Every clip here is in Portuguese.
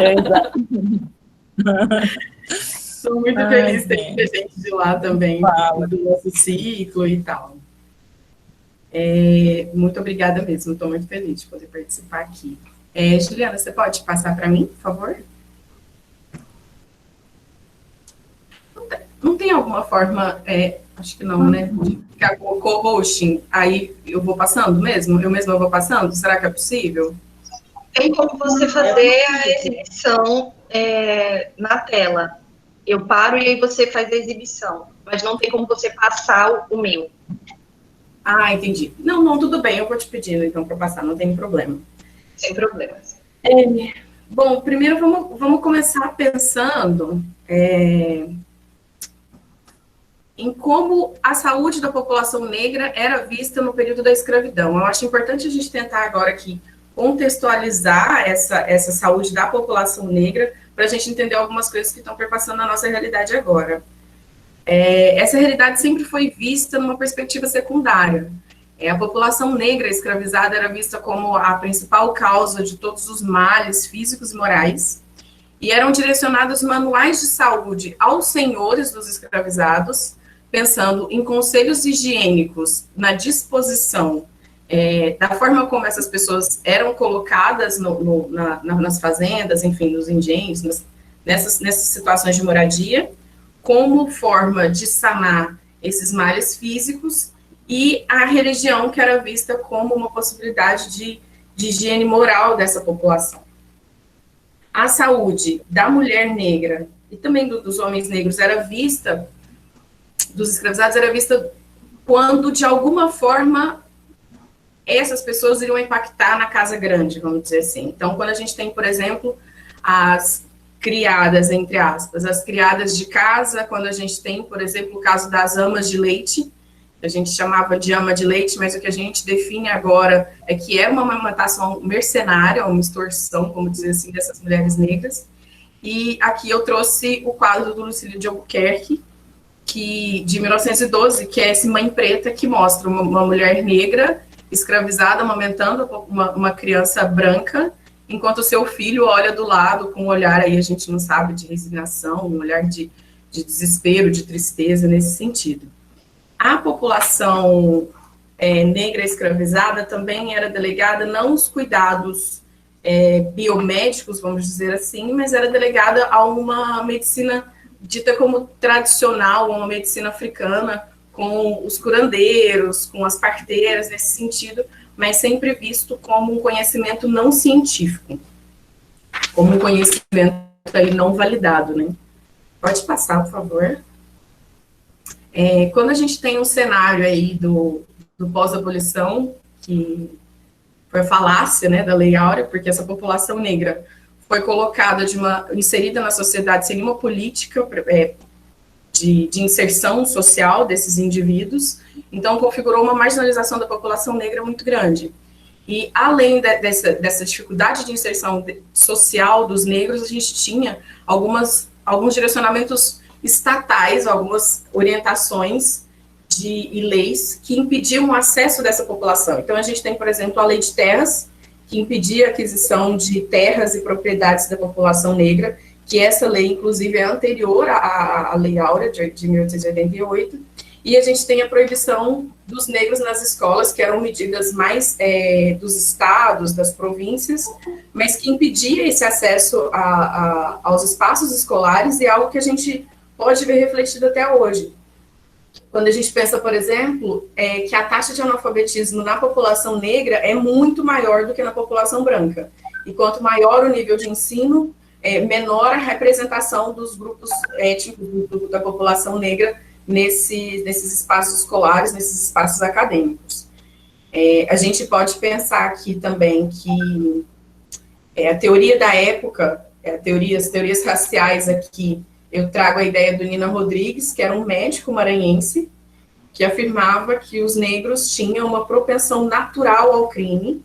Exato. Estou muito feliz de ter muita gente de lá também, do nosso ciclo e tal. Muito obrigada mesmo, estou muito feliz de poder participar aqui. Juliana, você pode passar para mim, por favor? Não tem alguma forma, acho que não, né, de ficar com o co-hosting, aí eu vou passando mesmo? Eu mesma vou passando? Será que é possível? Tem como você fazer a exibição na tela. Eu paro e aí você faz a exibição, mas não tem como você passar o meu. Ah, entendi. Não, tudo bem, eu vou te pedindo então para passar, não tem problema. Sem problemas. Bom, primeiro vamos começar pensando em como a saúde da população negra era vista no período da escravidão. Eu acho importante a gente tentar agora aqui contextualizar essa saúde da população negra para a gente entender algumas coisas que estão perpassando na nossa realidade agora. Essa realidade sempre foi vista numa perspectiva secundária. A população negra escravizada era vista como a principal causa de todos os males físicos e morais, e eram direcionados manuais de saúde aos senhores dos escravizados, pensando em conselhos higiênicos na disposição da forma como essas pessoas eram colocadas nas fazendas, enfim, nos engenhos, nessas situações de moradia, como forma de sanar esses males físicos, e a religião que era vista como uma possibilidade de higiene moral dessa população. A saúde da mulher negra e também dos homens negros dos escravizados, era vista quando, de alguma forma, essas pessoas iriam impactar na casa grande, vamos dizer assim. Então, quando a gente tem, por exemplo, as criadas, entre aspas, as criadas de casa, quando a gente tem, por exemplo, o caso das amas de leite, a gente chamava de ama de leite, mas o que a gente define agora é que é uma amamentação mercenária, uma extorsão, como dizer assim, dessas mulheres negras. E aqui eu trouxe o quadro do Lucílio de Albuquerque, de 1912, que é esse Mãe Preta, que mostra uma mulher negra escravizada amamentando uma criança branca, enquanto o seu filho olha do lado com um olhar, aí a gente não sabe, de resignação, um olhar de desespero, de tristeza, nesse sentido. A população negra escravizada também era delegada não os cuidados biomédicos, vamos dizer assim, mas era delegada a uma medicina dita como tradicional, uma medicina africana, com os curandeiros, com as parteiras, nesse sentido, mas sempre visto como um conhecimento não científico, como um conhecimento aí não validado, né? Pode passar, por favor. Quando a gente tem um cenário aí do pós-abolição, que foi a falácia, né, da Lei Áurea, porque essa população negra foi colocada inserida na sociedade sem nenhuma política de inserção social desses indivíduos, então configurou uma marginalização da população negra muito grande. E além dessa dificuldade de inserção social dos negros, a gente tinha alguns direcionamentos estatais, algumas orientações e leis que impediam o acesso dessa população. Então, a gente tem, por exemplo, a Lei de Terras, que impedia a aquisição de terras e propriedades da população negra, que essa lei, inclusive, é anterior à Lei Áurea, de 1888, e a gente tem a proibição dos negros nas escolas, que eram medidas mais dos estados, das províncias, mas que impedia esse acesso aos espaços escolares, e é algo que a gente pode ver refletido até hoje. Quando a gente pensa, por exemplo, que a taxa de analfabetismo na população negra é muito maior do que na população branca. E quanto maior o nível de ensino, menor a representação dos grupos étnicos da população negra nesses espaços escolares, nesses espaços acadêmicos. A gente pode pensar aqui também que a teoria da época, as teorias raciais aqui, eu trago a ideia do Nina Rodrigues, que era um médico maranhense, que afirmava que os negros tinham uma propensão natural ao crime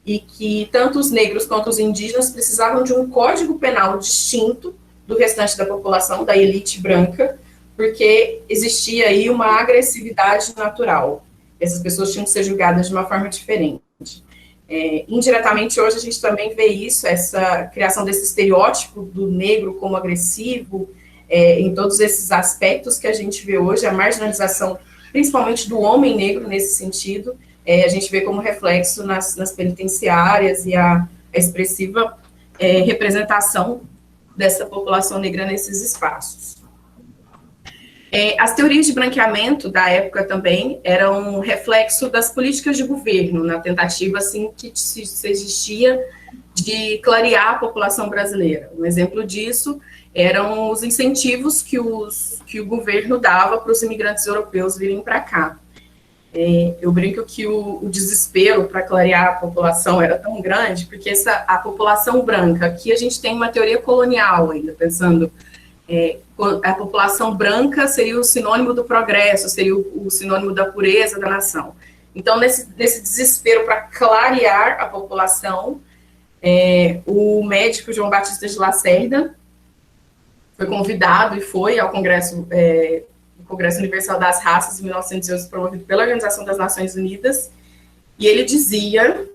e que tanto os negros quanto os indígenas precisavam de um código penal distinto do restante da população, da elite branca, porque existia aí uma agressividade natural. Essas pessoas tinham que ser julgadas de uma forma diferente. Indiretamente, hoje, a gente também vê isso, essa criação desse estereótipo do negro como agressivo, em todos esses aspectos que a gente vê hoje, a marginalização, principalmente do homem negro nesse sentido, a gente vê como reflexo nas penitenciárias e a expressiva representação dessa população negra nesses espaços. As teorias de branqueamento da época também eram um reflexo das políticas de governo, na tentativa assim que se existia de clarear a população brasileira. Um exemplo disso eram os incentivos que o governo dava para os imigrantes europeus virem para cá. Eu brinco que o desespero para clarear a população era tão grande, porque a população branca, aqui a gente tem uma teoria colonial ainda, pensando, a população branca seria o sinônimo do progresso, seria o sinônimo da pureza da nação. Então, nesse desespero para clarear a população, o médico João Batista de Lacerda foi convidado e foi ao Congresso Universal das Raças, em 1911, promovido pela Organização das Nações Unidas, e ele dizia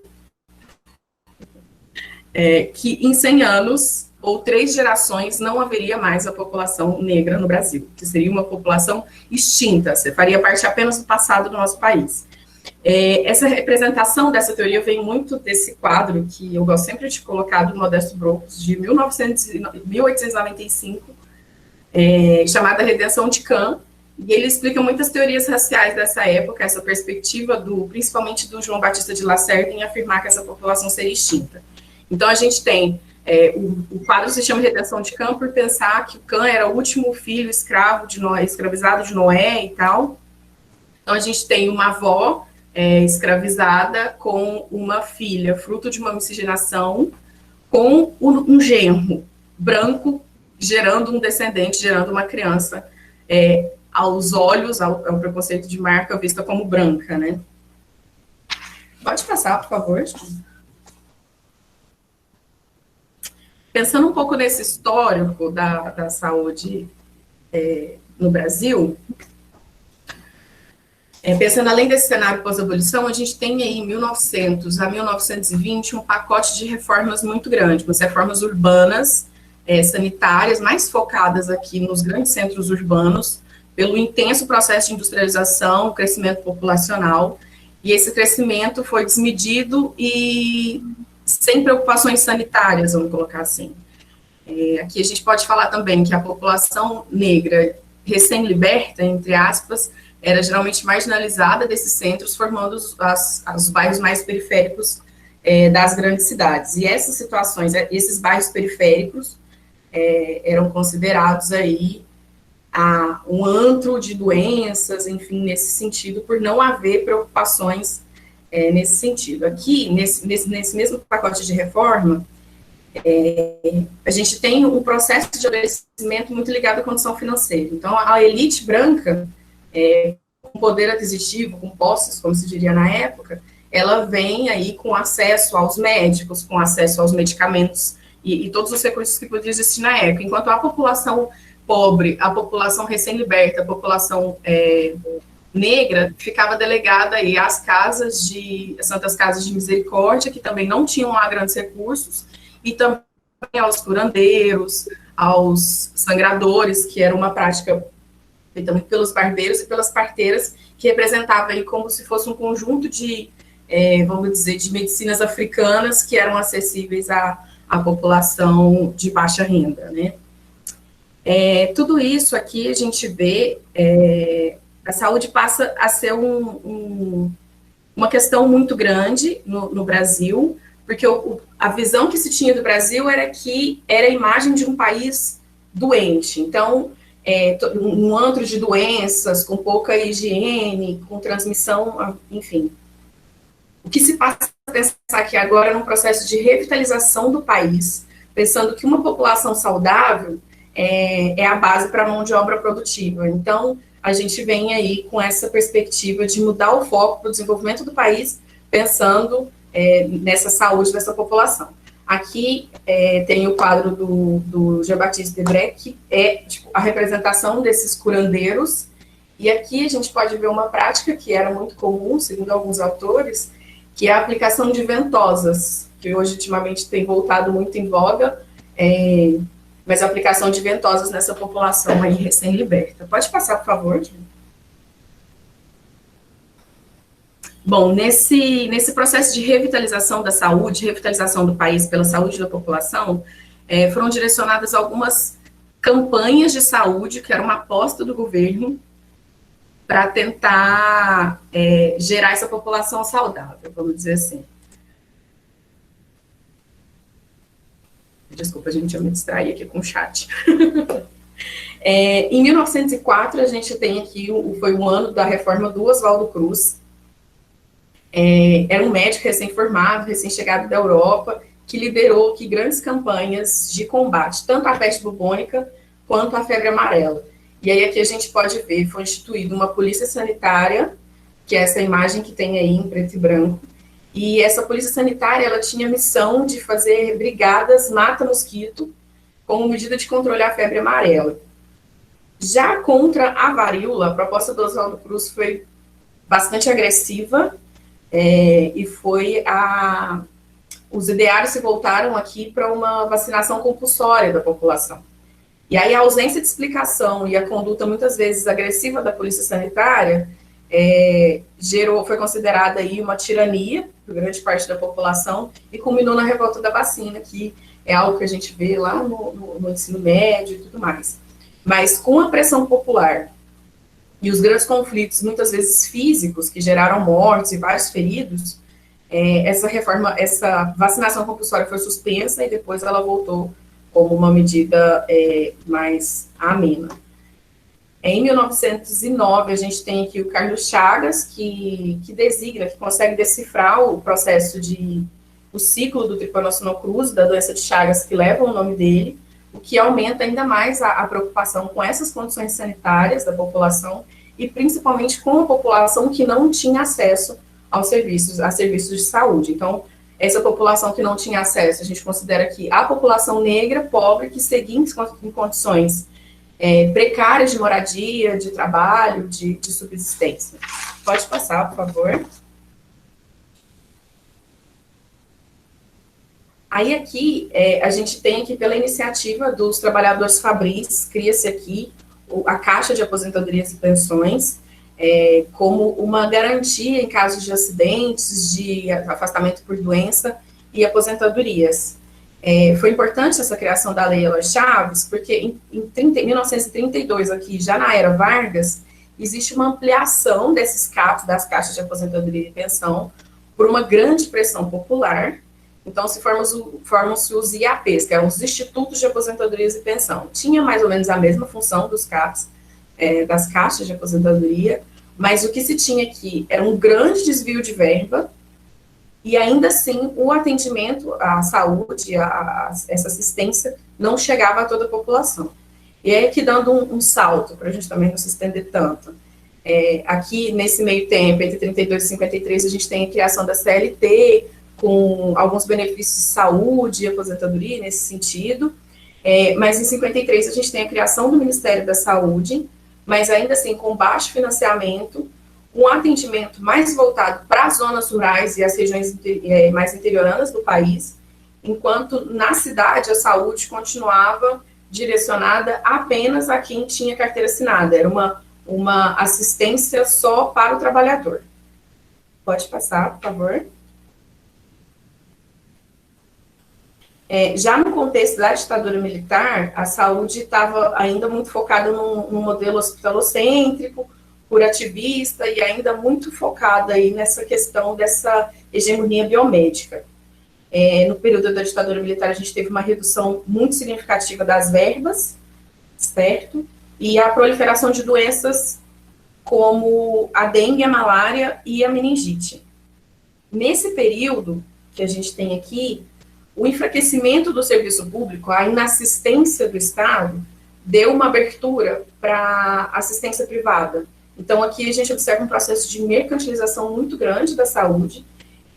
que em 100 anos, ou 3 gerações, não haveria mais a população negra no Brasil, que seria uma população extinta, você faria parte apenas do passado do nosso país. Essa representação dessa teoria vem muito desse quadro, que eu gosto sempre de colocar, do Modesto Brocos, de 1895, chamada Redenção de Cã, e ele explica muitas teorias raciais dessa época, essa perspectiva principalmente do João Batista de Lacerda em afirmar que essa população seria extinta. Então, a gente tem, o quadro se chama Redenção de Cã por pensar que o Cã era o último filho escravizado de Noé e tal. Então, a gente tem uma avó escravizada com uma filha, fruto de uma miscigenação, com um genro branco, gerando um descendente, gerando uma criança, aos olhos, ao preconceito de marca, vista como branca, né? Pode passar, por favor. Pensando um pouco nesse histórico da saúde no Brasil, pensando além desse cenário pós-abolição, a gente tem aí, em 1900 a 1920, um pacote de reformas muito grande, umas reformas urbanas, sanitárias, mais focadas aqui nos grandes centros urbanos, pelo intenso processo de industrialização, crescimento populacional, e esse crescimento foi desmedido e sem preocupações sanitárias, vamos colocar assim. Aqui a gente pode falar também que a população negra recém-liberta, entre aspas, era geralmente marginalizada desses centros, formando os bairros mais periféricos das grandes cidades. E essas situações, esses bairros periféricos eram considerados aí um antro de doenças, enfim, nesse sentido, por não haver preocupações nesse sentido. Aqui, nesse mesmo pacote de reforma, a gente tem um processo de adoecimento muito ligado à condição financeira. Então, a elite branca, com poder aquisitivo, com posses, como se diria na época, ela vem aí com acesso aos médicos, com acesso aos medicamentos e todos os recursos que podiam existir na época, enquanto a população pobre, a população recém-liberta, a população negra, ficava delegada aí às Santas Casas de Misericórdia, que também não tinham lá grandes recursos, e também aos curandeiros, aos sangradores, que era uma prática feita muito pelos barbeiros e pelas parteiras, que representava aí como se fosse um conjunto de, vamos dizer, de medicinas africanas que eram acessíveis à população de baixa renda, né? Tudo isso aqui a gente vê, a saúde passa a ser uma questão muito grande no Brasil, porque a visão que se tinha do Brasil era que era a imagem de um país doente. Então, um antro de doenças, com pouca higiene, com transmissão, enfim. O que se passa a pensar aqui agora é num processo de revitalização do país, pensando que uma população saudável é a base para a mão de obra produtiva. Então, a gente vem aí com essa perspectiva de mudar o foco para o desenvolvimento do país, pensando nessa saúde dessa população. Aqui tem o quadro do Jean-Baptiste Debré, que é a representação desses curandeiros, e aqui a gente pode ver uma prática que era muito comum, segundo alguns autores, que é a aplicação de ventosas, que hoje, ultimamente, tem voltado muito em voga, mas a aplicação de ventosas nessa população aí recém-liberta. Pode passar, por favor, Júlia? Bom, nesse processo de revitalização da saúde, revitalização do país pela saúde da população, foram direcionadas algumas campanhas de saúde, que era uma aposta do governo, para tentar gerar essa população saudável, vamos dizer assim. Desculpa, gente, eu me distraí aqui com o chat. Em 1904, a gente tem aqui, foi o ano da reforma do Oswaldo Cruz. Era um médico recém-formado, recém-chegado da Europa, que liderou aqui grandes campanhas de combate, tanto à peste bubônica quanto à febre amarela. E aí aqui a gente pode ver, foi instituída uma polícia sanitária, que é essa imagem que tem aí em preto e branco, e essa polícia sanitária, ela tinha a missão de fazer brigadas mata-mosquito, como medida de controlar a febre amarela. Já contra a varíola, a proposta do Oswaldo Cruz foi bastante agressiva, e os ideários se voltaram aqui para uma vacinação compulsória da população. E aí a ausência de explicação e a conduta muitas vezes agressiva da polícia sanitária foi considerada aí uma tirania por grande parte da população e culminou na revolta da vacina, que é algo que a gente vê lá no ensino médio e tudo mais. Mas com a pressão popular e os grandes conflitos, muitas vezes físicos, que geraram mortes e vários feridos, essa vacinação compulsória foi suspensa e depois ela voltou como uma medida mais amena. Em 1909, a gente tem aqui o Carlos Chagas, que consegue decifrar o processo o ciclo do trypanossomo cruzi, da doença de Chagas, que leva o nome dele, o que aumenta ainda mais a preocupação com essas condições sanitárias da população e principalmente com a população que não tinha acesso a serviços de saúde. Então, essa população que não tinha acesso, a gente considera que a população negra, pobre, que seguia em condições precárias de moradia, de trabalho, de subsistência. Pode passar, por favor. Aí aqui, a gente tem aqui pela iniciativa dos trabalhadores fabris, cria-se aqui a Caixa de Aposentadorias e Pensões, como uma garantia em caso de acidentes, de afastamento por doença e aposentadorias. Foi importante essa criação da Lei Eloy Chaves, porque em 1932, aqui, já na era Vargas, existe uma ampliação desses CAPs, das Caixas de Aposentadoria e Pensão, por uma grande pressão popular. Então, formam-se os IAPs, que eram os Institutos de Aposentadorias e Pensão. Tinha mais ou menos a mesma função dos CAPs, das Caixas de Aposentadoria, mas o que se tinha aqui era um grande desvio de verba, e ainda assim o atendimento à saúde, essa assistência, não chegava a toda a população. E aí aqui dando um salto, para a gente também não se estender tanto. Aqui, nesse meio tempo, entre 32 e 53, a gente tem a criação da CLT, com alguns benefícios de saúde e aposentadoria nesse sentido, mas em 53 a gente tem a criação do Ministério da Saúde, mas ainda assim com baixo financiamento, um atendimento mais voltado para as zonas rurais e as regiões mais interioranas do país, enquanto na cidade a saúde continuava direcionada apenas a quem tinha carteira assinada, era uma assistência só para o trabalhador. Pode passar, por favor. Já no contexto da ditadura militar, a saúde estava ainda muito focada num modelo hospitalocêntrico, curativista, e ainda muito focada aí nessa questão dessa hegemonia biomédica. No período da ditadura militar, a gente teve uma redução muito significativa das verbas, certo? E a proliferação de doenças como a dengue, a malária e a meningite. Nesse período que a gente tem aqui, o enfraquecimento do serviço público, a inassistência do Estado, deu uma abertura para assistência privada. Então, aqui a gente observa um processo de mercantilização muito grande da saúde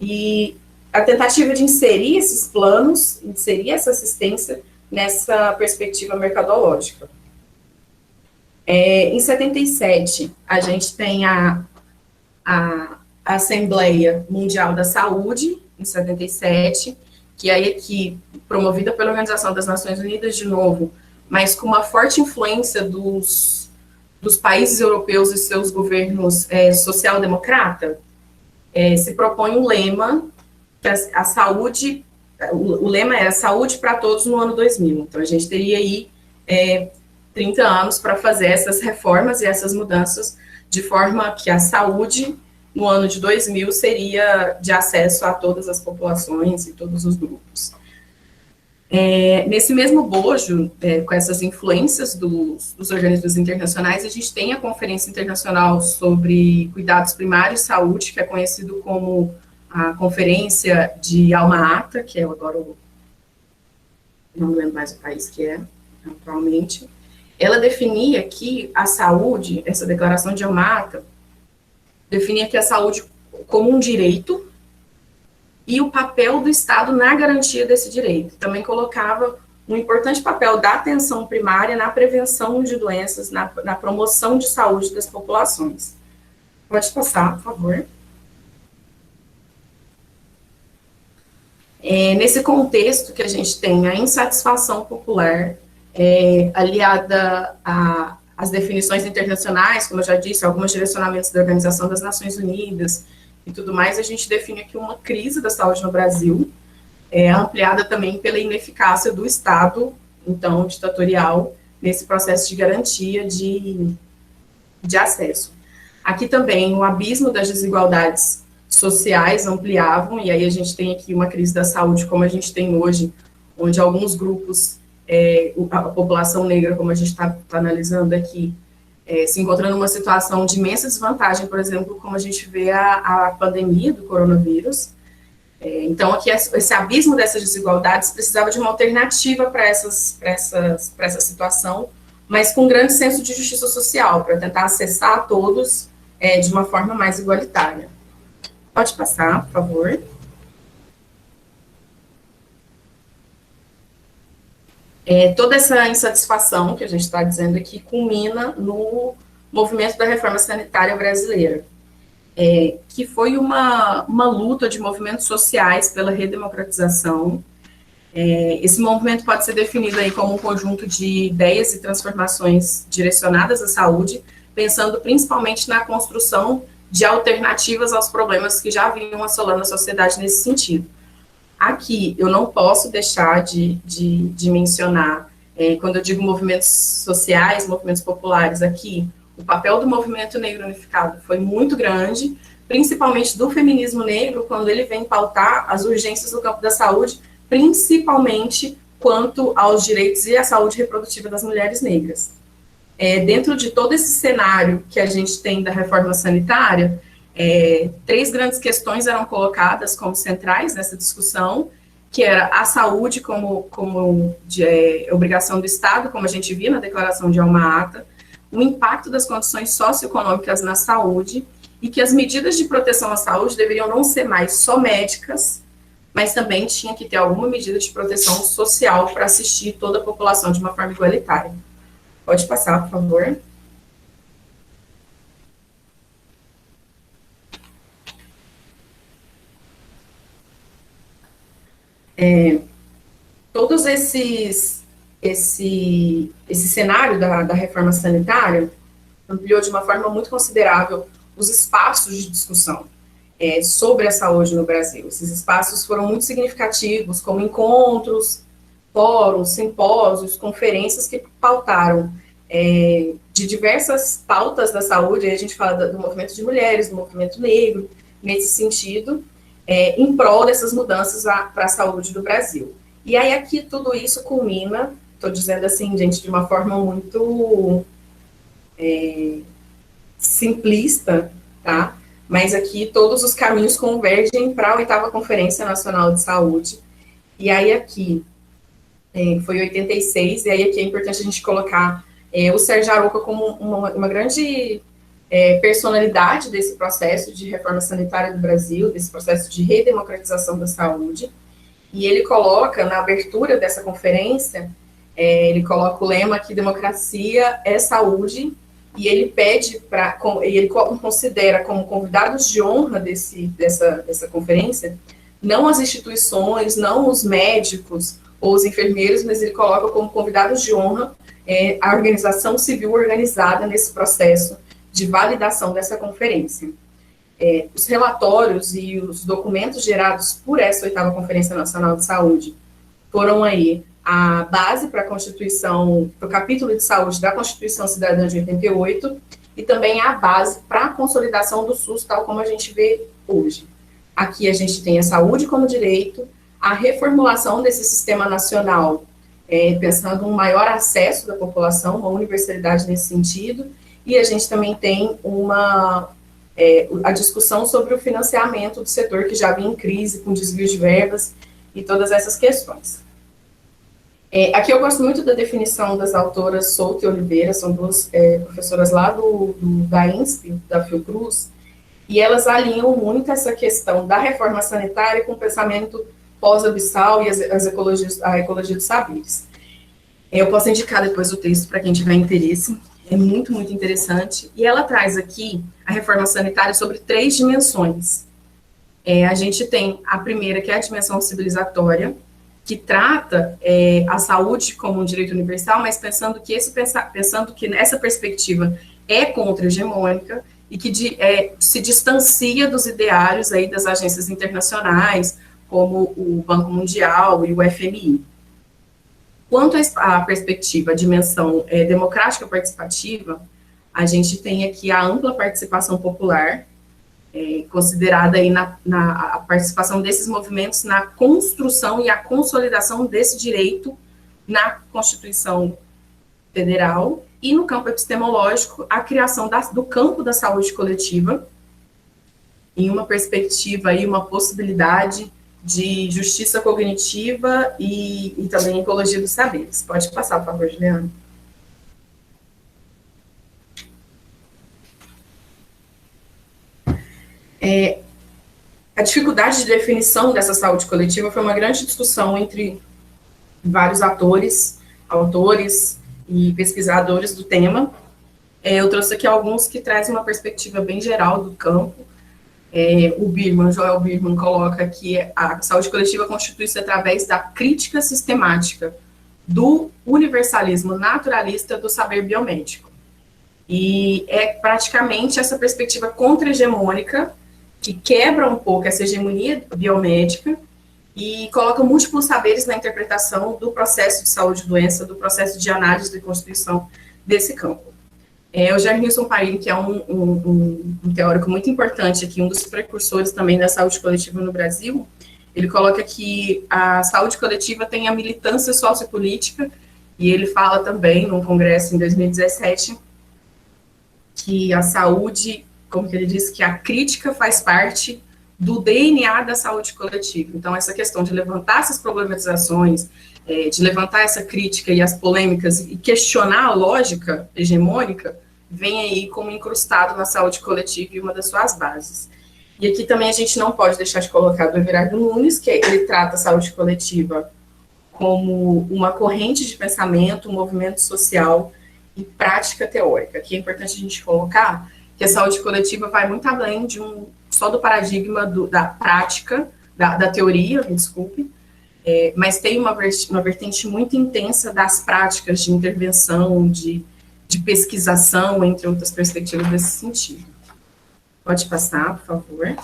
e a tentativa de inserir esses planos, inserir essa assistência nessa perspectiva mercadológica. Em 77, a gente tem a Assembleia Mundial da Saúde, em 77, que aí aqui, promovida pela Organização das Nações Unidas, de novo, mas com uma forte influência dos países europeus e seus governos social-democrata, se propõe um lema, que a saúde, o lema é saúde para todos no ano 2000. Então, a gente teria aí 30 anos para fazer essas reformas e essas mudanças, de forma que a saúde, no ano de 2000, seria de acesso a todas as populações e todos os grupos. Nesse mesmo bojo, com essas influências dos organismos internacionais, a gente tem a Conferência Internacional sobre Cuidados Primários e Saúde, que é conhecido como a Conferência de Alma-Ata, que é agora não me lembro mais o país que é atualmente. Ela definia que a saúde, essa declaração de Alma-Ata, definia que a saúde como um direito e o papel do Estado na garantia desse direito. Também colocava um importante papel da atenção primária na prevenção de doenças, na promoção de saúde das populações. Pode passar, por favor. Nesse contexto que a gente tem a insatisfação popular, aliada às definições internacionais, como eu já disse, alguns direcionamentos da Organização das Nações Unidas e tudo mais, a gente define aqui uma crise da saúde no Brasil, ampliada também pela ineficácia do Estado, então, ditatorial, nesse processo de garantia de acesso. Aqui também o abismo das desigualdades sociais ampliavam, e aí a gente tem aqui uma crise da saúde como a gente tem hoje, onde alguns grupos, a população negra, como a gente está analisando aqui, se encontrando numa situação de imensa desvantagem, por exemplo, como a gente vê a pandemia do coronavírus. Então, aqui, esse abismo dessas desigualdades precisava de uma alternativa para essa situação, mas com um grande senso de justiça social, para tentar acessar a todos de uma forma mais igualitária. Pode passar, por favor. Toda essa insatisfação que a gente está dizendo aqui culmina no movimento da reforma sanitária brasileira, que foi uma luta de movimentos sociais pela redemocratização. Esse movimento pode ser definido aí como um conjunto de ideias e transformações direcionadas à saúde, pensando principalmente na construção de alternativas aos problemas que já vinham assolando a sociedade nesse sentido. Aqui, eu não posso deixar de mencionar, quando eu digo movimentos sociais, movimentos populares, aqui, o papel do movimento negro unificado foi muito grande, principalmente do feminismo negro, quando ele vem pautar as urgências no campo da saúde, principalmente quanto aos direitos e à saúde reprodutiva das mulheres negras. Dentro de todo esse cenário que a gente tem da reforma sanitária, 3 grandes questões eram colocadas como centrais nessa discussão, que era a saúde como obrigação do Estado, como a gente viu na Declaração de Alma-Ata, o impacto das condições socioeconômicas na saúde, e que as medidas de proteção à saúde deveriam não ser mais só médicas, mas também tinha que ter alguma medida de proteção social para assistir toda a população de uma forma igualitária. Pode passar, por favor. Todos esse cenário da reforma sanitária ampliou de uma forma muito considerável os espaços de discussão sobre a saúde no Brasil. Esses espaços foram muito significativos, como encontros, fóruns, simpósios, conferências que pautaram de diversas pautas da saúde. Aí a gente fala do movimento de mulheres, do movimento negro, nesse sentido, em prol dessas mudanças para a saúde do Brasil. E aí aqui tudo isso culmina, estou dizendo assim, gente, de uma forma muito simplista, tá? Mas aqui todos os caminhos convergem para a 8ª Conferência Nacional de Saúde. E aí aqui, foi 86, e aí aqui é importante a gente colocar o Sérgio Arouca como uma grande personalidade desse processo de reforma sanitária do Brasil, desse processo de redemocratização da saúde, e ele coloca, na abertura dessa conferência, ele coloca o lema que democracia é saúde, e ele pede ele considera como convidados de honra dessa conferência, não as instituições, não os médicos ou os enfermeiros, mas ele coloca como convidados de honra a organização civil organizada nesse processo de validação dessa conferência. Os relatórios e os documentos gerados por essa 8ª Conferência Nacional de Saúde foram aí a base para a Constituição, para o capítulo de saúde da Constituição Cidadã de 88, e também a base para a consolidação do SUS, tal como a gente vê hoje. Aqui a gente tem a saúde como direito, a reformulação desse sistema nacional, pensando um maior acesso da população, uma universalidade nesse sentido, e a gente também tem a discussão sobre o financiamento do setor que já vinha em crise, com desvio de verbas e todas essas questões. Aqui eu gosto muito da definição das autoras Souto e Oliveira, são duas professoras lá da INSP, da Fiocruz, e elas alinham muito essa questão da reforma sanitária com o pensamento pós-abissal e a ecologia dos saberes. Eu posso indicar depois o texto para quem tiver interesse, é muito, muito interessante, e ela traz aqui a reforma sanitária sobre 3 dimensões. A gente tem a primeira, que é a dimensão civilizatória, que trata a saúde como um direito universal, mas pensando que essa perspectiva é contra-hegemônica e que se distancia dos ideários aí das agências internacionais, como o Banco Mundial e o FMI. Quanto à perspectiva, a dimensão democrática participativa, a gente tem aqui a ampla participação popular, considerada aí a participação desses movimentos na construção e a consolidação desse direito na Constituição Federal, e no campo epistemológico, a criação do campo da saúde coletiva, em uma perspectiva e uma possibilidade de justiça cognitiva e também ecologia dos saberes. Pode passar, por favor, Juliana. A dificuldade de definição dessa saúde coletiva foi uma grande discussão entre vários autores e pesquisadores do tema. Eu trouxe aqui alguns que trazem uma perspectiva bem geral do campo. Joel Birman coloca que a saúde coletiva constitui-se através da crítica sistemática do universalismo naturalista do saber biomédico. E é praticamente essa perspectiva contra-hegemônica que quebra um pouco essa hegemonia biomédica e coloca múltiplos saberes na interpretação do processo de saúde e doença, do processo de análise e constituição desse campo. O Germilson Paim, que é um teórico muito importante aqui, um dos precursores também da saúde coletiva no Brasil, ele coloca que a saúde coletiva tem a militância sociopolítica, e ele fala também, num congresso em 2017, que a saúde, como que ele diz, que a crítica faz parte do DNA da saúde coletiva. Então, essa questão de levantar essas problematizações, de levantar essa crítica e as polêmicas e questionar a lógica hegemônica, vem aí como incrustado na saúde coletiva e uma das suas bases. E aqui também a gente não pode deixar de colocar do Everardo Nunes, que ele trata a saúde coletiva como uma corrente de pensamento, um movimento social e prática teórica. Aqui é importante a gente colocar que a saúde coletiva vai muito além de só do paradigma da prática, da teoria, me desculpe, mas tem uma vertente muito intensa das práticas de intervenção, de pesquisação, entre outras perspectivas nesse sentido. Pode passar, por favor.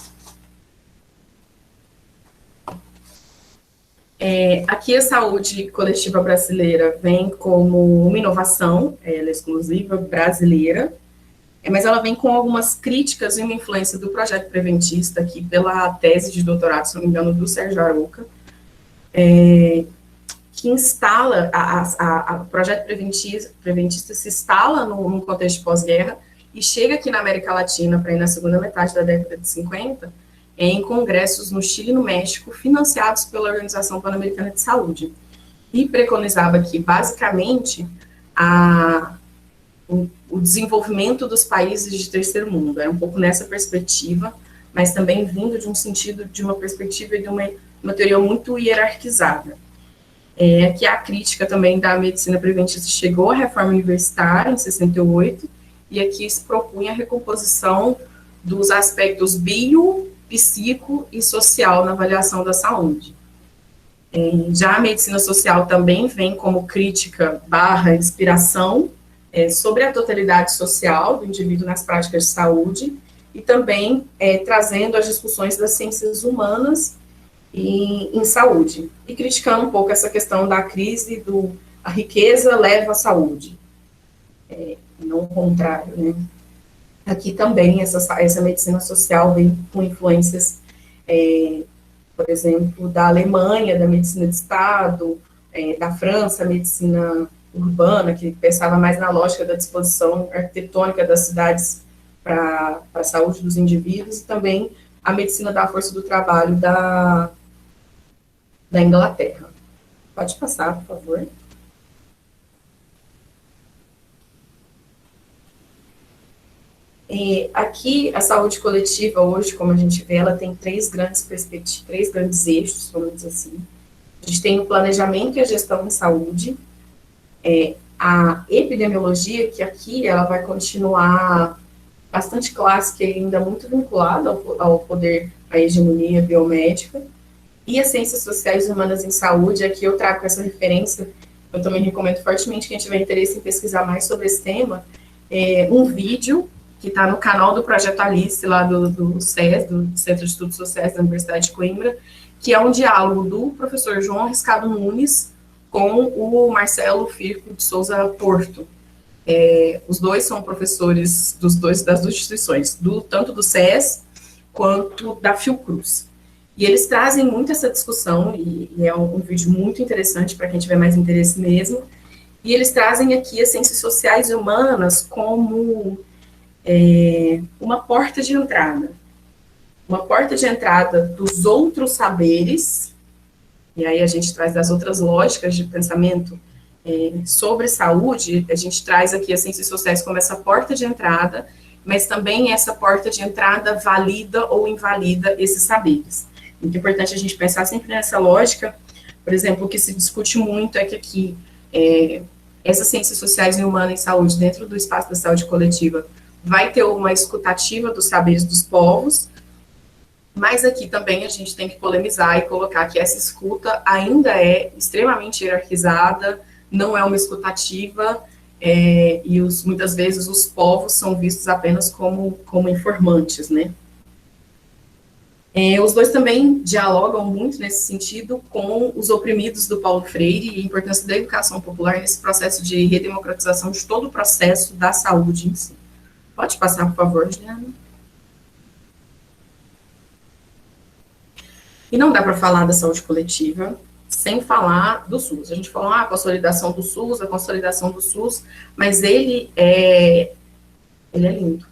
Aqui a saúde coletiva brasileira vem como uma inovação, ela é exclusiva brasileira, mas ela vem com algumas críticas e uma influência do projeto preventista, aqui pela tese de doutorado, se não me engano, do Sérgio Arouca, que instala, o projeto preventista se instala num contexto de pós-guerra e chega aqui na América Latina, para ir na segunda metade da década de 50, em congressos no Chile e no México, financiados pela Organização Pan-Americana de Saúde, e preconizava aqui, basicamente, o desenvolvimento dos países de terceiro mundo. É um pouco nessa perspectiva, mas também vindo de um sentido, de uma perspectiva e de uma teoria muito hierarquizada. Aqui a crítica também da medicina preventista chegou à reforma universitária, em 68, e aqui se propunha a recomposição dos aspectos bio, psico e social na avaliação da saúde. Já a medicina social também vem como crítica barra inspiração sobre a totalidade social do indivíduo nas práticas de saúde e também trazendo as discussões das ciências humanas em saúde e criticando um pouco essa questão da crise a riqueza leva à saúde, não o contrário, né? Aqui também essa medicina social vem com influências, por exemplo, da Alemanha, da medicina de Estado, da França, a medicina urbana, que pensava mais na lógica da disposição arquitetônica das cidades para a saúde dos indivíduos, e também a medicina da força do trabalho da Inglaterra. Pode passar, por favor. Aqui, a saúde coletiva, hoje, como a gente vê, ela tem três grandes perspectivas, três grandes eixos, vamos dizer assim. A gente tem o planejamento e a gestão em saúde, a epidemiologia, que aqui ela vai continuar bastante clássica e ainda muito vinculada ao poder, à hegemonia biomédica, e as ciências sociais e humanas em saúde. Aqui eu trago essa referência, eu também recomendo fortemente quem tiver interesse em pesquisar mais sobre esse tema, um vídeo que está no canal do Projeto Alice, lá do SES, do Centro de Estudos Sociais da Universidade de Coimbra, que é um diálogo do professor João Arriscado Nunes com o Marcelo Firpo de Souza Porto. Os dois são professores das duas instituições, tanto do SES quanto da Fiocruz. E eles trazem muito essa discussão, e é um vídeo muito interessante para quem tiver mais interesse mesmo, e eles trazem aqui as ciências sociais e humanas como uma porta de entrada dos outros saberes, e aí a gente traz das outras lógicas de pensamento sobre saúde. A gente traz aqui as ciências sociais como essa porta de entrada, mas também essa porta de entrada valida ou invalida esses saberes. Muito importante a gente pensar sempre nessa lógica. Por exemplo, o que se discute muito é que aqui essas ciências sociais e humanas em saúde, dentro do espaço da saúde coletiva, vai ter uma escutativa dos saberes dos povos, mas aqui também a gente tem que polemizar e colocar que essa escuta ainda é extremamente hierarquizada, não é uma escutativa, e muitas vezes os povos são vistos apenas como informantes, né? Os dois também dialogam muito nesse sentido com os oprimidos do Paulo Freire e a importância da educação popular nesse processo de redemocratização de todo o processo da saúde em si. Pode passar, por favor, Juliana. E não dá para falar da saúde coletiva sem falar do SUS. A gente falou a consolidação do SUS, mas ele é lindo.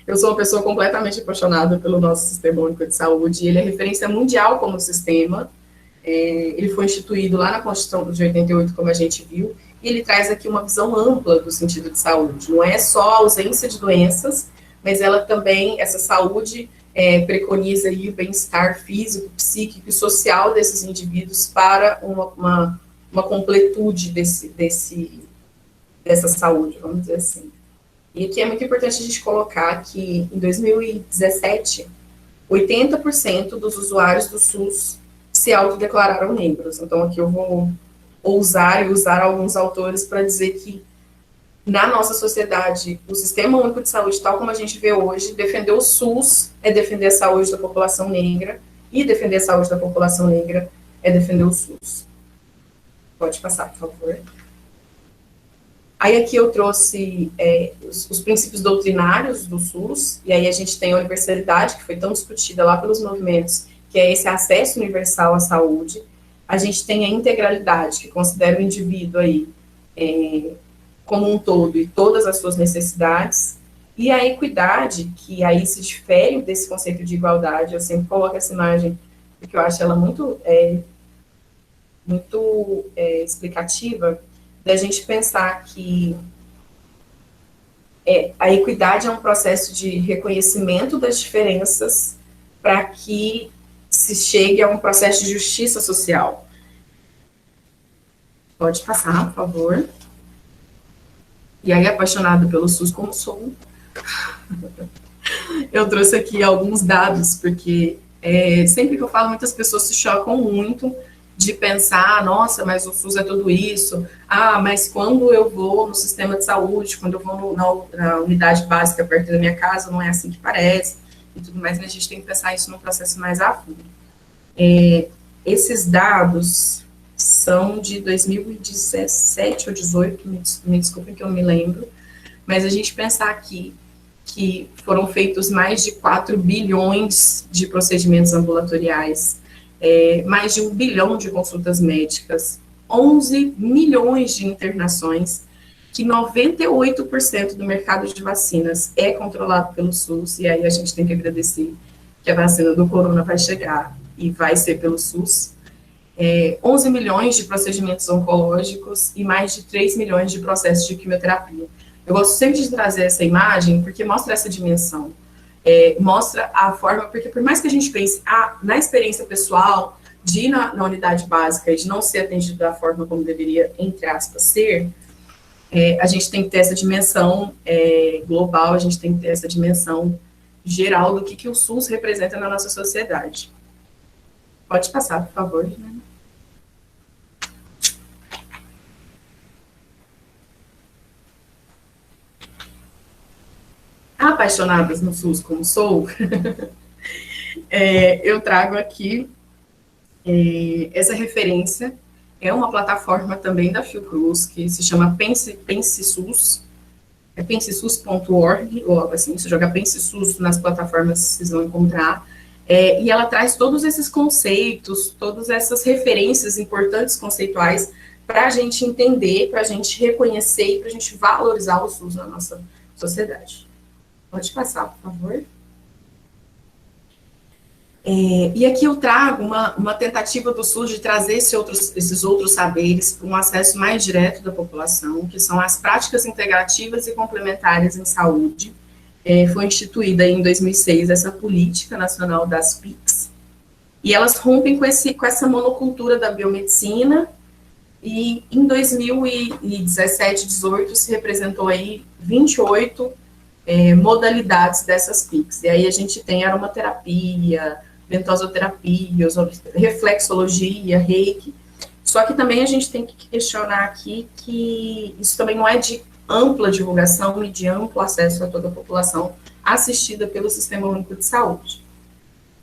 Eu sou uma pessoa completamente apaixonada pelo nosso Sistema Único de Saúde, ele é referência mundial como sistema, ele foi instituído lá na Constituição de 88, como a gente viu, e ele traz aqui uma visão ampla do sentido de saúde. Não é só a ausência de doenças, mas ela também, essa saúde, preconiza aí o bem-estar físico, psíquico e social desses indivíduos para uma completude dessa saúde, vamos dizer assim. E aqui é muito importante a gente colocar que, em 2017, 80% dos usuários do SUS se autodeclararam negros. Então, aqui eu vou ousar e usar alguns autores para dizer que, na nossa sociedade, o Sistema Único de Saúde, tal como a gente vê hoje, defender o SUS é defender a saúde da população negra, e defender a saúde da população negra é defender o SUS. Pode passar, por favor. Aí aqui eu trouxe os princípios doutrinários do SUS, e aí a gente tem a universalidade, que foi tão discutida lá pelos movimentos, que é esse acesso universal à saúde. A gente tem a integralidade, que considera o indivíduo aí como um todo e todas as suas necessidades, e a equidade, que aí se difere desse conceito de igualdade. Eu sempre coloco essa imagem, porque eu acho ela muito explicativa, da gente pensar que a equidade é um processo de reconhecimento das diferenças para que se chegue a um processo de justiça social. Pode passar, por favor. E aí, apaixonada pelo SUS como sou, eu trouxe aqui alguns dados, porque sempre que eu falo, muitas pessoas se chocam muito de pensar, nossa, mas o SUS é tudo isso, mas quando eu vou no sistema de saúde, quando eu vou na unidade básica perto da minha casa, não é assim que parece, e tudo mais, mas a gente tem que pensar isso num processo mais a fundo. Esses dados são de 2017 ou 2018, me desculpem que eu não me lembro, mas a gente pensar aqui que foram feitos mais de 4 bilhões de procedimentos ambulatoriais, mais de 1 bilhão de consultas médicas, 11 milhões de internações, que 98% do mercado de vacinas é controlado pelo SUS, e aí a gente tem que agradecer que a vacina do corona vai chegar e vai ser pelo SUS. 11 milhões de procedimentos oncológicos e mais de 3 milhões de processos de quimioterapia. Eu gosto sempre de trazer essa imagem, porque mostra essa dimensão. Mostra a forma, porque por mais que a gente pense na experiência pessoal, de ir na unidade básica e de não ser atendido da forma como deveria, entre aspas, ser, a gente tem que ter essa dimensão global, a gente tem que ter essa dimensão geral do que o SUS representa na nossa sociedade. Pode passar, por favor, né? Apaixonadas no SUS como sou, eu trago aqui essa referência. É uma plataforma também da Fiocruz, que se chama Pense SUS, pensesus.org, ou algo assim, se jogar Pense SUS nas plataformas, vocês vão encontrar. E ela traz todos esses conceitos, todas essas referências importantes conceituais para a gente entender, para a gente reconhecer e para a gente valorizar o SUS na nossa sociedade. Pode passar, por favor. E aqui eu trago uma tentativa do SUS de trazer esses outros saberes para um acesso mais direto da população, que são as práticas integrativas e complementares em saúde. Foi instituída em 2006 essa política nacional das PICs, e elas rompem com essa monocultura da biomedicina, e em 2017, 18, se representou aí 28 modalidades dessas PICs, e aí a gente tem aromaterapia, ventosoterapia, reflexologia, reiki, só que também a gente tem que questionar aqui que isso também não é de ampla divulgação e de amplo acesso a toda a população assistida pelo Sistema Único de Saúde.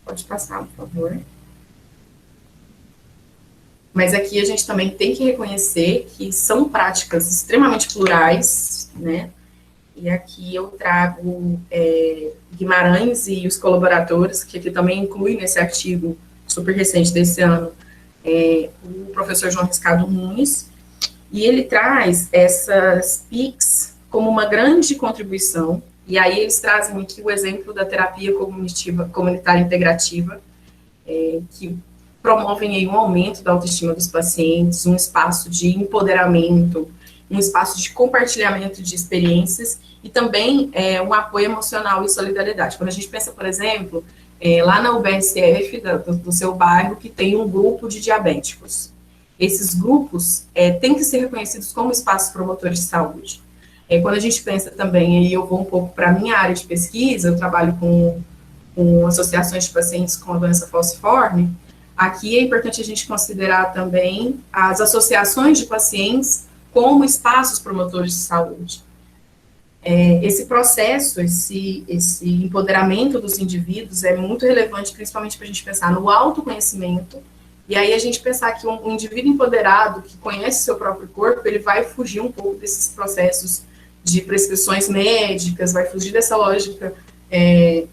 Pode passar, por favor. Mas aqui a gente também tem que reconhecer que são práticas extremamente plurais, né? E aqui eu trago Guimarães e os colaboradores, que aqui também inclui nesse artigo super recente desse ano, o professor João Riscado Nunes, e ele traz essas PICs como uma grande contribuição, e aí eles trazem aqui o exemplo da terapia comunitária integrativa, que promovem aí um aumento da autoestima dos pacientes, um espaço de empoderamento, um espaço de compartilhamento de experiências e também um apoio emocional e solidariedade. Quando a gente pensa, por exemplo, lá na UBSF do seu bairro, que tem um grupo de diabéticos. Esses grupos têm que ser reconhecidos como espaços promotores de saúde. Quando a gente pensa também, e eu vou um pouco para a minha área de pesquisa, eu trabalho com associações de pacientes com a doença falciforme, aqui é importante a gente considerar também as associações de pacientes como espaços promotores de saúde. Esse processo, esse empoderamento dos indivíduos é muito relevante, principalmente para a gente pensar no autoconhecimento, e aí a gente pensar que um indivíduo empoderado, que conhece seu próprio corpo, ele vai fugir um pouco desses processos de prescrições médicas, vai fugir dessa lógica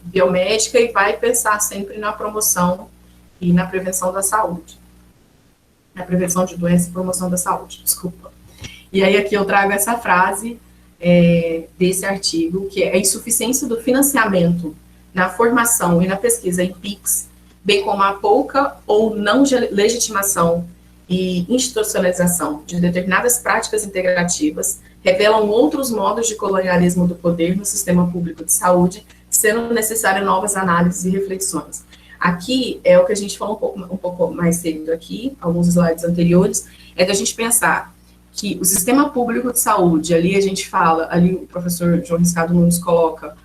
biomédica e vai pensar sempre na promoção e na prevenção da saúde. Na prevenção de doença e promoção da saúde, desculpa. E aí aqui eu trago essa frase desse artigo, que é a insuficiência do financiamento na formação e na pesquisa em PICs, bem como a pouca ou não legitimação e institucionalização de determinadas práticas integrativas, revelam outros modos de colonialismo do poder no sistema público de saúde, sendo necessárias novas análises e reflexões. Aqui é o que a gente falou um pouco mais cedo aqui, alguns slides anteriores, da gente pensar que o sistema público de saúde, ali a gente fala, ali o professor João Riscado Nunes coloca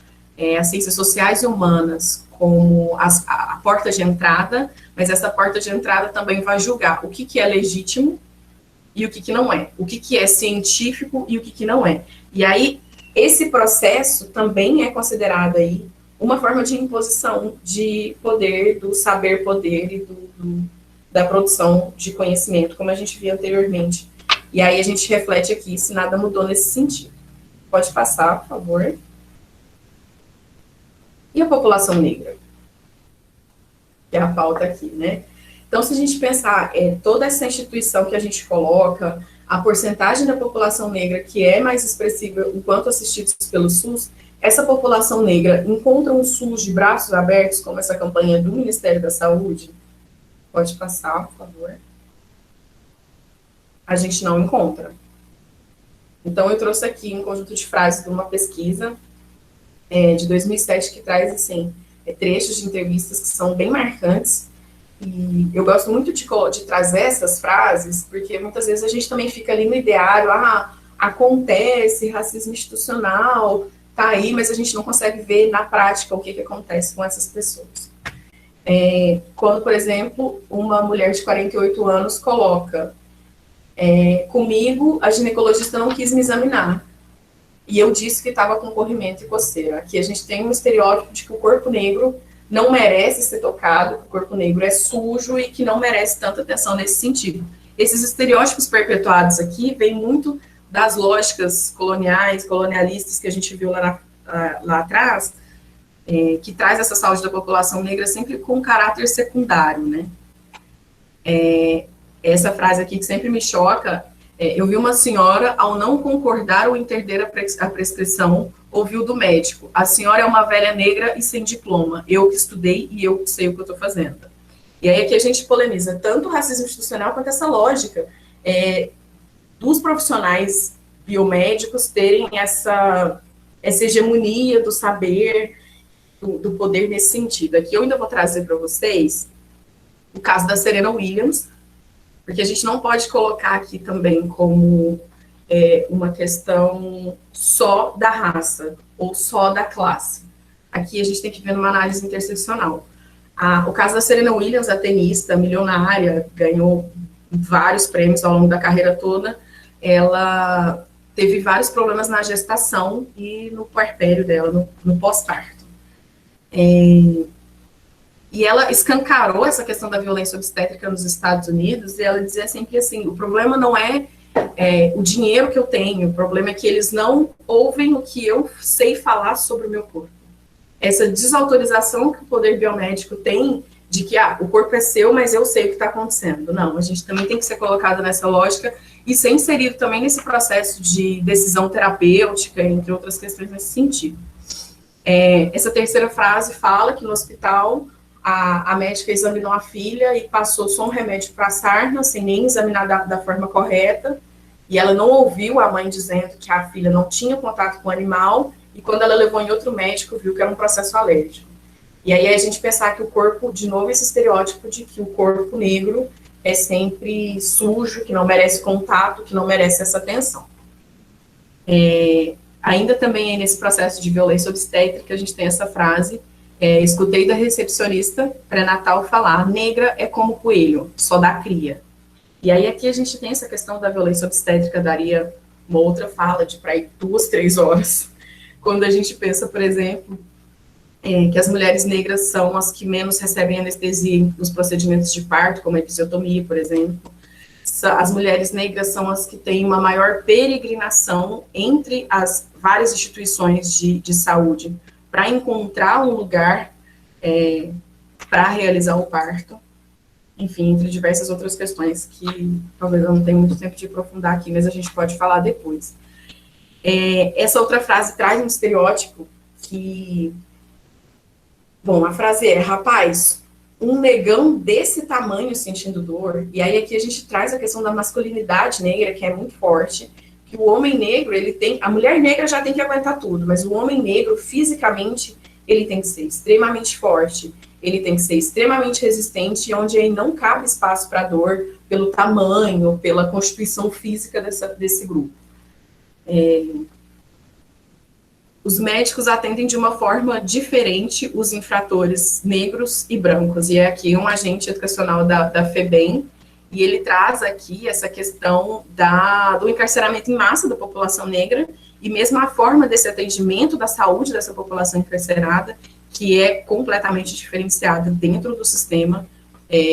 as ciências sociais e humanas como a porta de entrada, mas essa porta de entrada também vai julgar o que é legítimo e o que não é, o que é científico e o que não é. E aí, esse processo também é considerado aí uma forma de imposição de poder, do saber poder e da produção de conhecimento, como a gente viu anteriormente. E aí a gente reflete aqui se nada mudou nesse sentido. Pode passar, por favor. E a população negra? Que é a pauta aqui, né? Então, se a gente pensar toda essa instituição que a gente coloca, a porcentagem da população negra que é mais expressiva enquanto assistidos pelo SUS, essa população negra encontra um SUS de braços abertos, como essa campanha do Ministério da Saúde? Pode passar, por favor. A gente não encontra. Então, eu trouxe aqui um conjunto de frases de uma pesquisa de 2007 que traz, assim, trechos de entrevistas que são bem marcantes. E eu gosto muito de trazer essas frases, porque muitas vezes a gente também fica ali no ideário, acontece racismo institucional, tá aí, mas a gente não consegue ver na prática o que acontece com essas pessoas. Quando, por exemplo, uma mulher de 48 anos coloca, comigo, a ginecologista não quis me examinar, e eu disse que estava com corrimento e coceira. Aqui a gente tem um estereótipo de que o corpo negro não merece ser tocado, que o corpo negro é sujo e que não merece tanta atenção nesse sentido. Esses estereótipos perpetuados aqui vêm muito das lógicas coloniais, colonialistas que a gente viu lá atrás, que traz essa saúde da população negra sempre com caráter secundário, né? Essa frase aqui que sempre me choca, eu vi uma senhora, ao não concordar ou entender a prescrição, ouviu do médico: a senhora é uma velha negra e sem diploma, eu que estudei e eu sei o que eu estou fazendo. E aí aqui a gente polemiza tanto o racismo institucional quanto essa lógica dos profissionais biomédicos terem essa hegemonia do saber, do poder nesse sentido. Aqui eu ainda vou trazer para vocês o caso da Serena Williams, porque a gente não pode colocar aqui também como uma questão só da raça ou só da classe. Aqui a gente tem que ver numa análise interseccional. O caso da Serena Williams, a tenista milionária, ganhou vários prêmios ao longo da carreira toda, ela teve vários problemas na gestação e no puerpério dela, no pós-parto. E ela escancarou essa questão da violência obstétrica nos Estados Unidos, e ela dizia sempre assim: o problema não é o dinheiro que eu tenho, o problema é que eles não ouvem o que eu sei falar sobre o meu corpo. Essa desautorização que o poder biomédico tem de que o corpo é seu, mas eu sei o que está acontecendo. Não, a gente também tem que ser colocado nessa lógica e ser inserido também nesse processo de decisão terapêutica, entre outras questões nesse sentido. Essa terceira frase fala que no hospital a médica examinou a filha e passou só um remédio para a sarna, sem nem examinar da forma correta, e ela não ouviu a mãe dizendo que a filha não tinha contato com o animal, e quando ela levou em outro médico, viu que era um processo alérgico. E aí a gente pensar que o corpo, de novo, esse estereótipo de que o corpo negro é sempre sujo, que não merece contato, que não merece essa atenção. Ainda também nesse processo de violência obstétrica, a gente tem essa frase: escutei da recepcionista pré-natal falar: negra é como coelho, só dá cria. E aí aqui a gente tem essa questão da violência obstétrica, daria uma outra fala de para ir 2, 3 horas, quando a gente pensa, por exemplo, que as mulheres negras são as que menos recebem anestesia nos procedimentos de parto, como a episiotomia, por exemplo. As mulheres negras são as que têm uma maior peregrinação entre as várias instituições de saúde para encontrar um lugar para realizar o parto. Enfim, entre diversas outras questões que talvez eu não tenha muito tempo de aprofundar aqui, mas a gente pode falar depois. Essa outra frase traz um estereótipo que... Bom, a frase é: rapaz, um negão desse tamanho sentindo dor. E aí aqui a gente traz a questão da masculinidade negra, que é muito forte, que o homem negro, ele tem... A mulher negra já tem que aguentar tudo, mas o homem negro, fisicamente, ele tem que ser extremamente forte. ele tem que ser extremamente resistente e onde aí não cabe espaço para dor pelo tamanho, pela constituição física desse grupo. Os médicos atendem de uma forma diferente os infratores negros e brancos, e é aqui um agente educacional da FEBEM, e ele traz aqui essa questão do encarceramento em massa da população negra, e mesmo a forma desse atendimento da saúde dessa população encarcerada, que é completamente diferenciada dentro do sistema,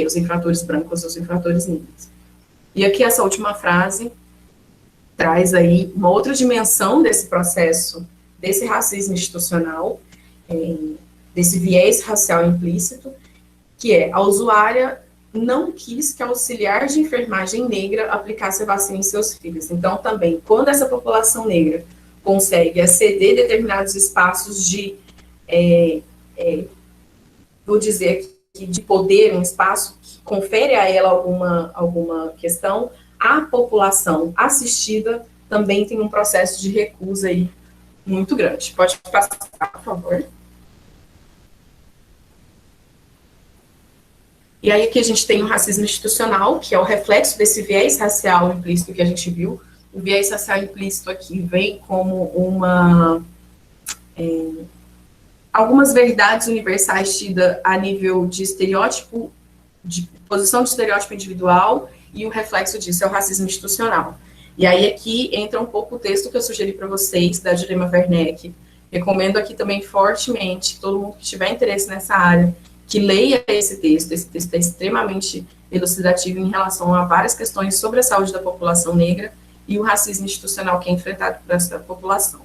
os infratores brancos e os infratores negros. E aqui essa última frase traz aí uma outra dimensão desse processo, desse racismo institucional, desse viés racial implícito, que é a usuária não quis que a auxiliar de enfermagem negra aplicasse a vacina em seus filhos. Então, também, quando essa população negra consegue aceder a determinados espaços de, vou dizer aqui, de poder, um espaço que confere a ela alguma questão, a população assistida também tem um processo de recusa aí muito grande. Pode passar, por favor. E aí aqui a gente tem o racismo institucional, que é o reflexo desse viés racial implícito que a gente viu. O viés racial implícito aqui vem como algumas verdades universais tidas a nível de estereótipo, de posição de estereótipo individual, e o reflexo disso é o racismo institucional. E aí aqui entra um pouco o texto que eu sugeri para vocês, da Jurema Werneck. Recomendo aqui também fortemente que todo mundo que tiver interesse nessa área, que leia esse texto. Esse texto é extremamente elucidativo em relação a várias questões sobre a saúde da população negra e o racismo institucional que é enfrentado por essa população.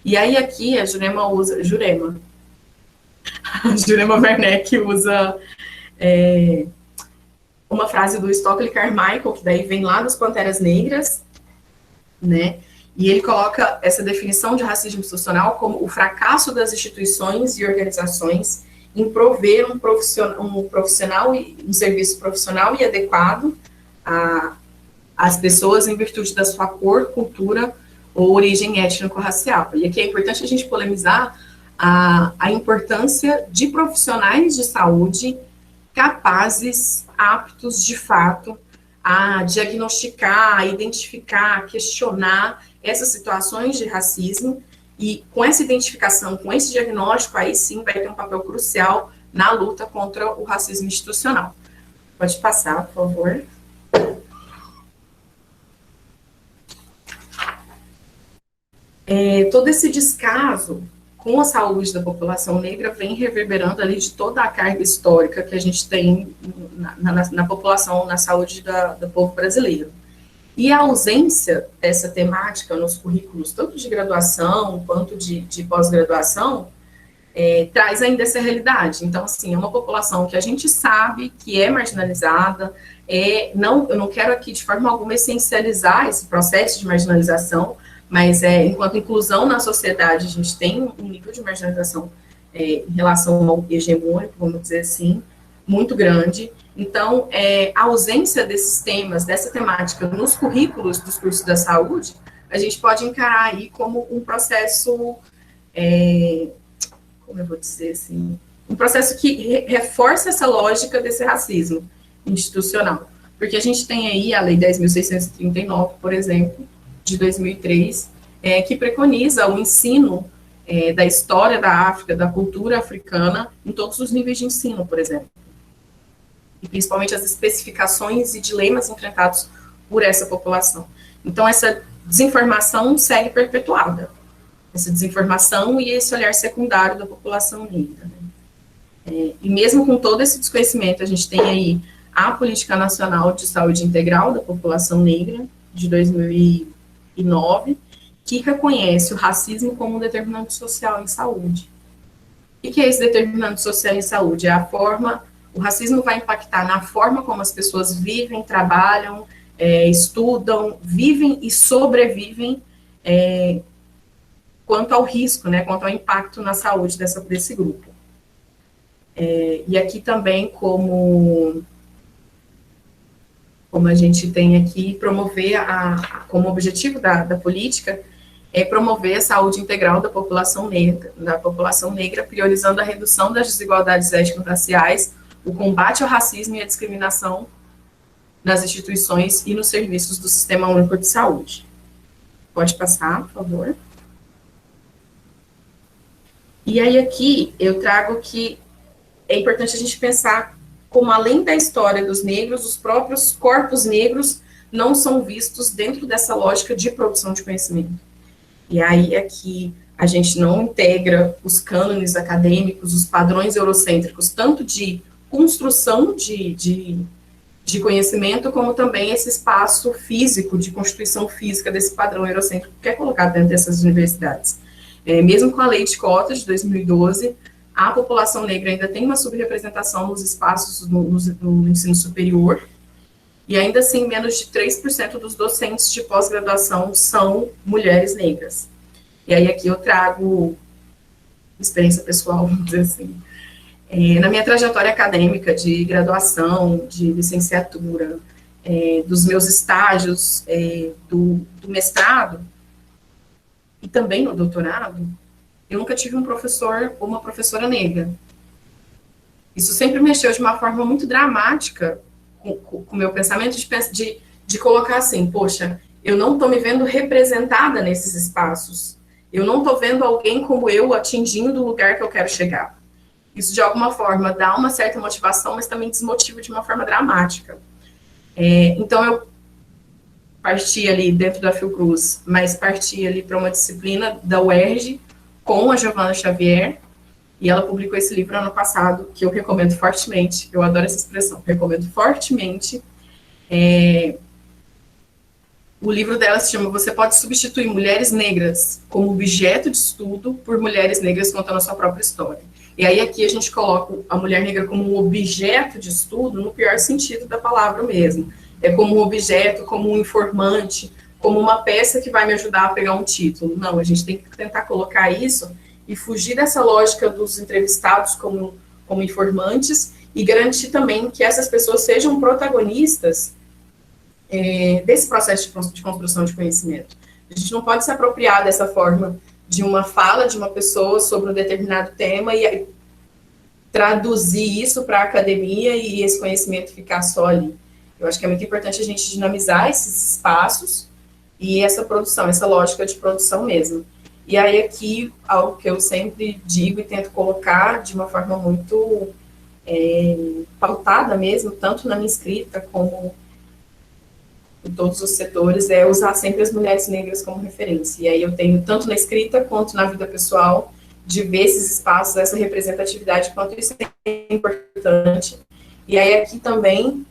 E aí aqui a Jurema Werneck usa uma frase do Stockley Carmichael, que daí vem lá dos Panteras Negras, né? E ele coloca essa definição de racismo institucional como o fracasso das instituições e organizações em prover um serviço profissional e adequado às pessoas em virtude da sua cor, cultura ou origem étnico-racial. E aqui é importante a gente polemizar a importância de profissionais de saúde capazes, aptos de fato, a diagnosticar, a identificar, a questionar essas situações de racismo, e com essa identificação, com esse diagnóstico, aí sim vai ter um papel crucial na luta contra o racismo institucional. Pode passar, por favor. Todo esse descaso com a saúde da população negra vem reverberando ali de toda a carga histórica que a gente tem na população, na saúde do povo brasileiro. E a ausência dessa temática nos currículos, tanto de graduação quanto de pós-graduação, traz ainda essa realidade. Então, assim, é uma população que a gente sabe que é marginalizada, eu não quero aqui de forma alguma essencializar esse processo de marginalização, mas enquanto inclusão na sociedade, a gente tem um nível de marginalização em relação ao hegemônico, vamos dizer assim, muito grande. Então, a ausência desses temas, dessa temática nos currículos dos cursos da saúde, a gente pode encarar aí como um processo, como eu vou dizer assim, um processo que reforça essa lógica desse racismo institucional. Porque a gente tem aí a Lei 10.639, por exemplo, de 2003, que preconiza o ensino da história da África, da cultura africana, em todos os níveis de ensino, por exemplo. E principalmente as especificações e dilemas enfrentados por essa população. Então, essa desinformação segue perpetuada. Essa desinformação e esse olhar secundário da população negra. Né? E mesmo com todo esse desconhecimento, a gente tem aí a Política Nacional de Saúde Integral da População Negra, de 2009, que reconhece o racismo como um determinante social em saúde. O que é esse determinante social em saúde? É a forma, o racismo vai impactar na forma como as pessoas vivem, trabalham, estudam, vivem e sobrevivem quanto ao risco, né, quanto ao impacto na saúde desse grupo. E aqui também, como a gente tem aqui, promover, como objetivo da política, é promover a saúde integral da população negra, priorizando a redução das desigualdades étnico-raciais, o combate ao racismo e à discriminação nas instituições e nos serviços do Sistema Único de Saúde. Pode passar, por favor. E aí aqui eu trago que é importante a gente pensar como, além da história dos negros, os próprios corpos negros não são vistos dentro dessa lógica de produção de conhecimento. E aí aqui a gente não integra os cânones acadêmicos, os padrões eurocêntricos, tanto de construção de conhecimento, como também esse espaço físico, de constituição física desse padrão eurocêntrico que é colocado dentro dessas universidades. Mesmo com a lei de cotas de 2012, a população negra ainda tem uma subrepresentação nos espaços no ensino superior, e ainda assim menos de 3% dos docentes de pós-graduação são mulheres negras. E aí aqui eu trago experiência pessoal, vamos dizer assim. Na minha trajetória acadêmica de graduação, de licenciatura, dos meus estágios, do mestrado, e também no doutorado, eu nunca tive um professor ou uma professora negra. Isso sempre mexeu de uma forma muito dramática com o meu pensamento de colocar assim, poxa, eu não estou me vendo representada nesses espaços, eu não estou vendo alguém como eu atingindo o lugar que eu quero chegar. Isso, de alguma forma, dá uma certa motivação, mas também desmotiva de uma forma dramática. Então, eu parti ali dentro da Fiocruz, mas parti ali para uma disciplina da UERJ, com a Giovana Xavier, e ela publicou esse livro ano passado, que eu recomendo fortemente, eu adoro essa expressão, recomendo fortemente. O livro dela se chama Você Pode Substituir Mulheres Negras como Objeto de Estudo por Mulheres Negras Contando a Sua Própria História. E aí aqui a gente coloca a mulher negra como um objeto de estudo no pior sentido da palavra mesmo. É como um objeto, como um informante, como uma peça que vai me ajudar a pegar um título. Não, a gente tem que tentar colocar isso e fugir dessa lógica dos entrevistados como informantes e garantir também que essas pessoas sejam protagonistas desse processo de construção de conhecimento. A gente não pode se apropriar dessa forma de uma fala de uma pessoa sobre um determinado tema e traduzir isso para a academia e esse conhecimento ficar só ali. Eu acho que é muito importante a gente dinamizar esses espaços e essa produção, essa lógica de produção mesmo. E aí aqui, algo que eu sempre digo e tento colocar de uma forma muito pautada mesmo, tanto na minha escrita como em todos os setores, é usar sempre as mulheres negras como referência. E aí eu tenho, tanto na escrita quanto na vida pessoal, de ver esses espaços, essa representatividade, quanto isso é importante. E aí aqui também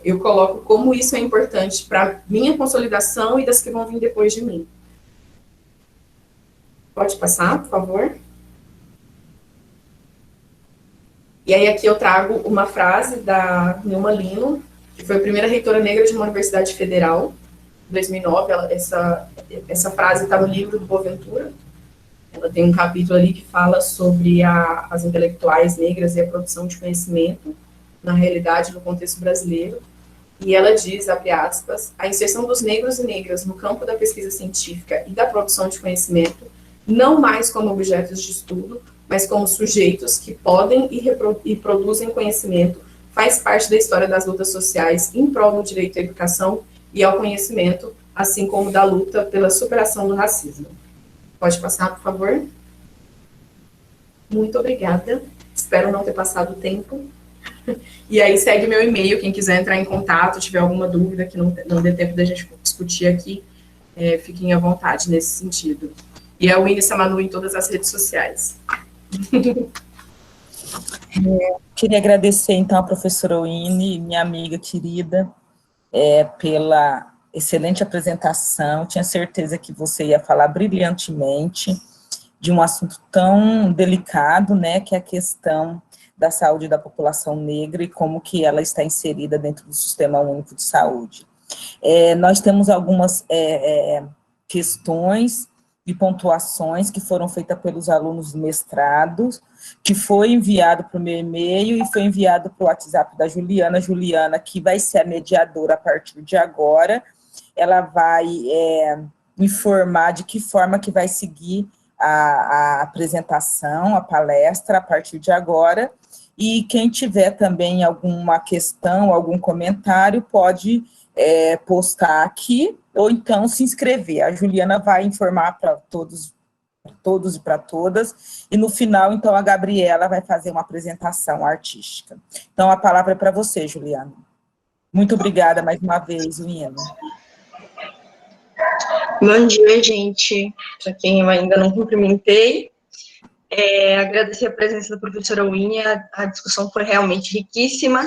eu coloco como isso é importante para minha consolidação e das que vão vir depois de mim. Pode passar, por favor? E aí aqui eu trago uma frase da Nilma Lino, que foi a primeira reitora negra de uma universidade federal, em 2009. Essa frase está no livro do Boaventura. Ela tem um capítulo ali que fala sobre as intelectuais negras e a produção de conhecimento na realidade, no contexto brasileiro. E ela diz, abre aspas, a inserção dos negros e negras no campo da pesquisa científica e da produção de conhecimento, não mais como objetos de estudo, mas como sujeitos que podem e produzem conhecimento, faz parte da história das lutas sociais em prol do direito à educação e ao conhecimento, assim como da luta pela superação do racismo. Pode passar, por favor? Muito obrigada. Espero não ter passado o tempo. E aí segue meu e-mail, quem quiser entrar em contato, tiver alguma dúvida que não dê tempo da gente discutir aqui, fiquem à vontade nesse sentido. E é o Winnie Samanu em todas as redes sociais. Queria agradecer, então, a professora Winnie, minha amiga querida, pela excelente apresentação. Tinha certeza que você ia falar brilhantemente de um assunto tão delicado, né, que é a questão da saúde da população negra e como que ela está inserida dentro do Sistema Único de Saúde. Nós temos algumas questões e pontuações que foram feitas pelos alunos mestrados, que foi enviado para o meu e-mail e foi enviado para o WhatsApp da Juliana. Juliana, que vai ser a mediadora a partir de agora, ela vai informar de que forma que vai seguir a apresentação, a palestra, a partir de agora, e quem tiver também alguma questão, algum comentário, pode postar aqui, ou então se inscrever. A Juliana vai informar para todos e para todas, e no final, então, a Gabriela vai fazer uma apresentação artística. Então, a palavra é para você, Juliana. Muito obrigada mais uma vez, Wina. Bom dia, gente. Para quem eu ainda não cumprimentei, agradecer a presença da professora Winnie, a discussão foi realmente riquíssima,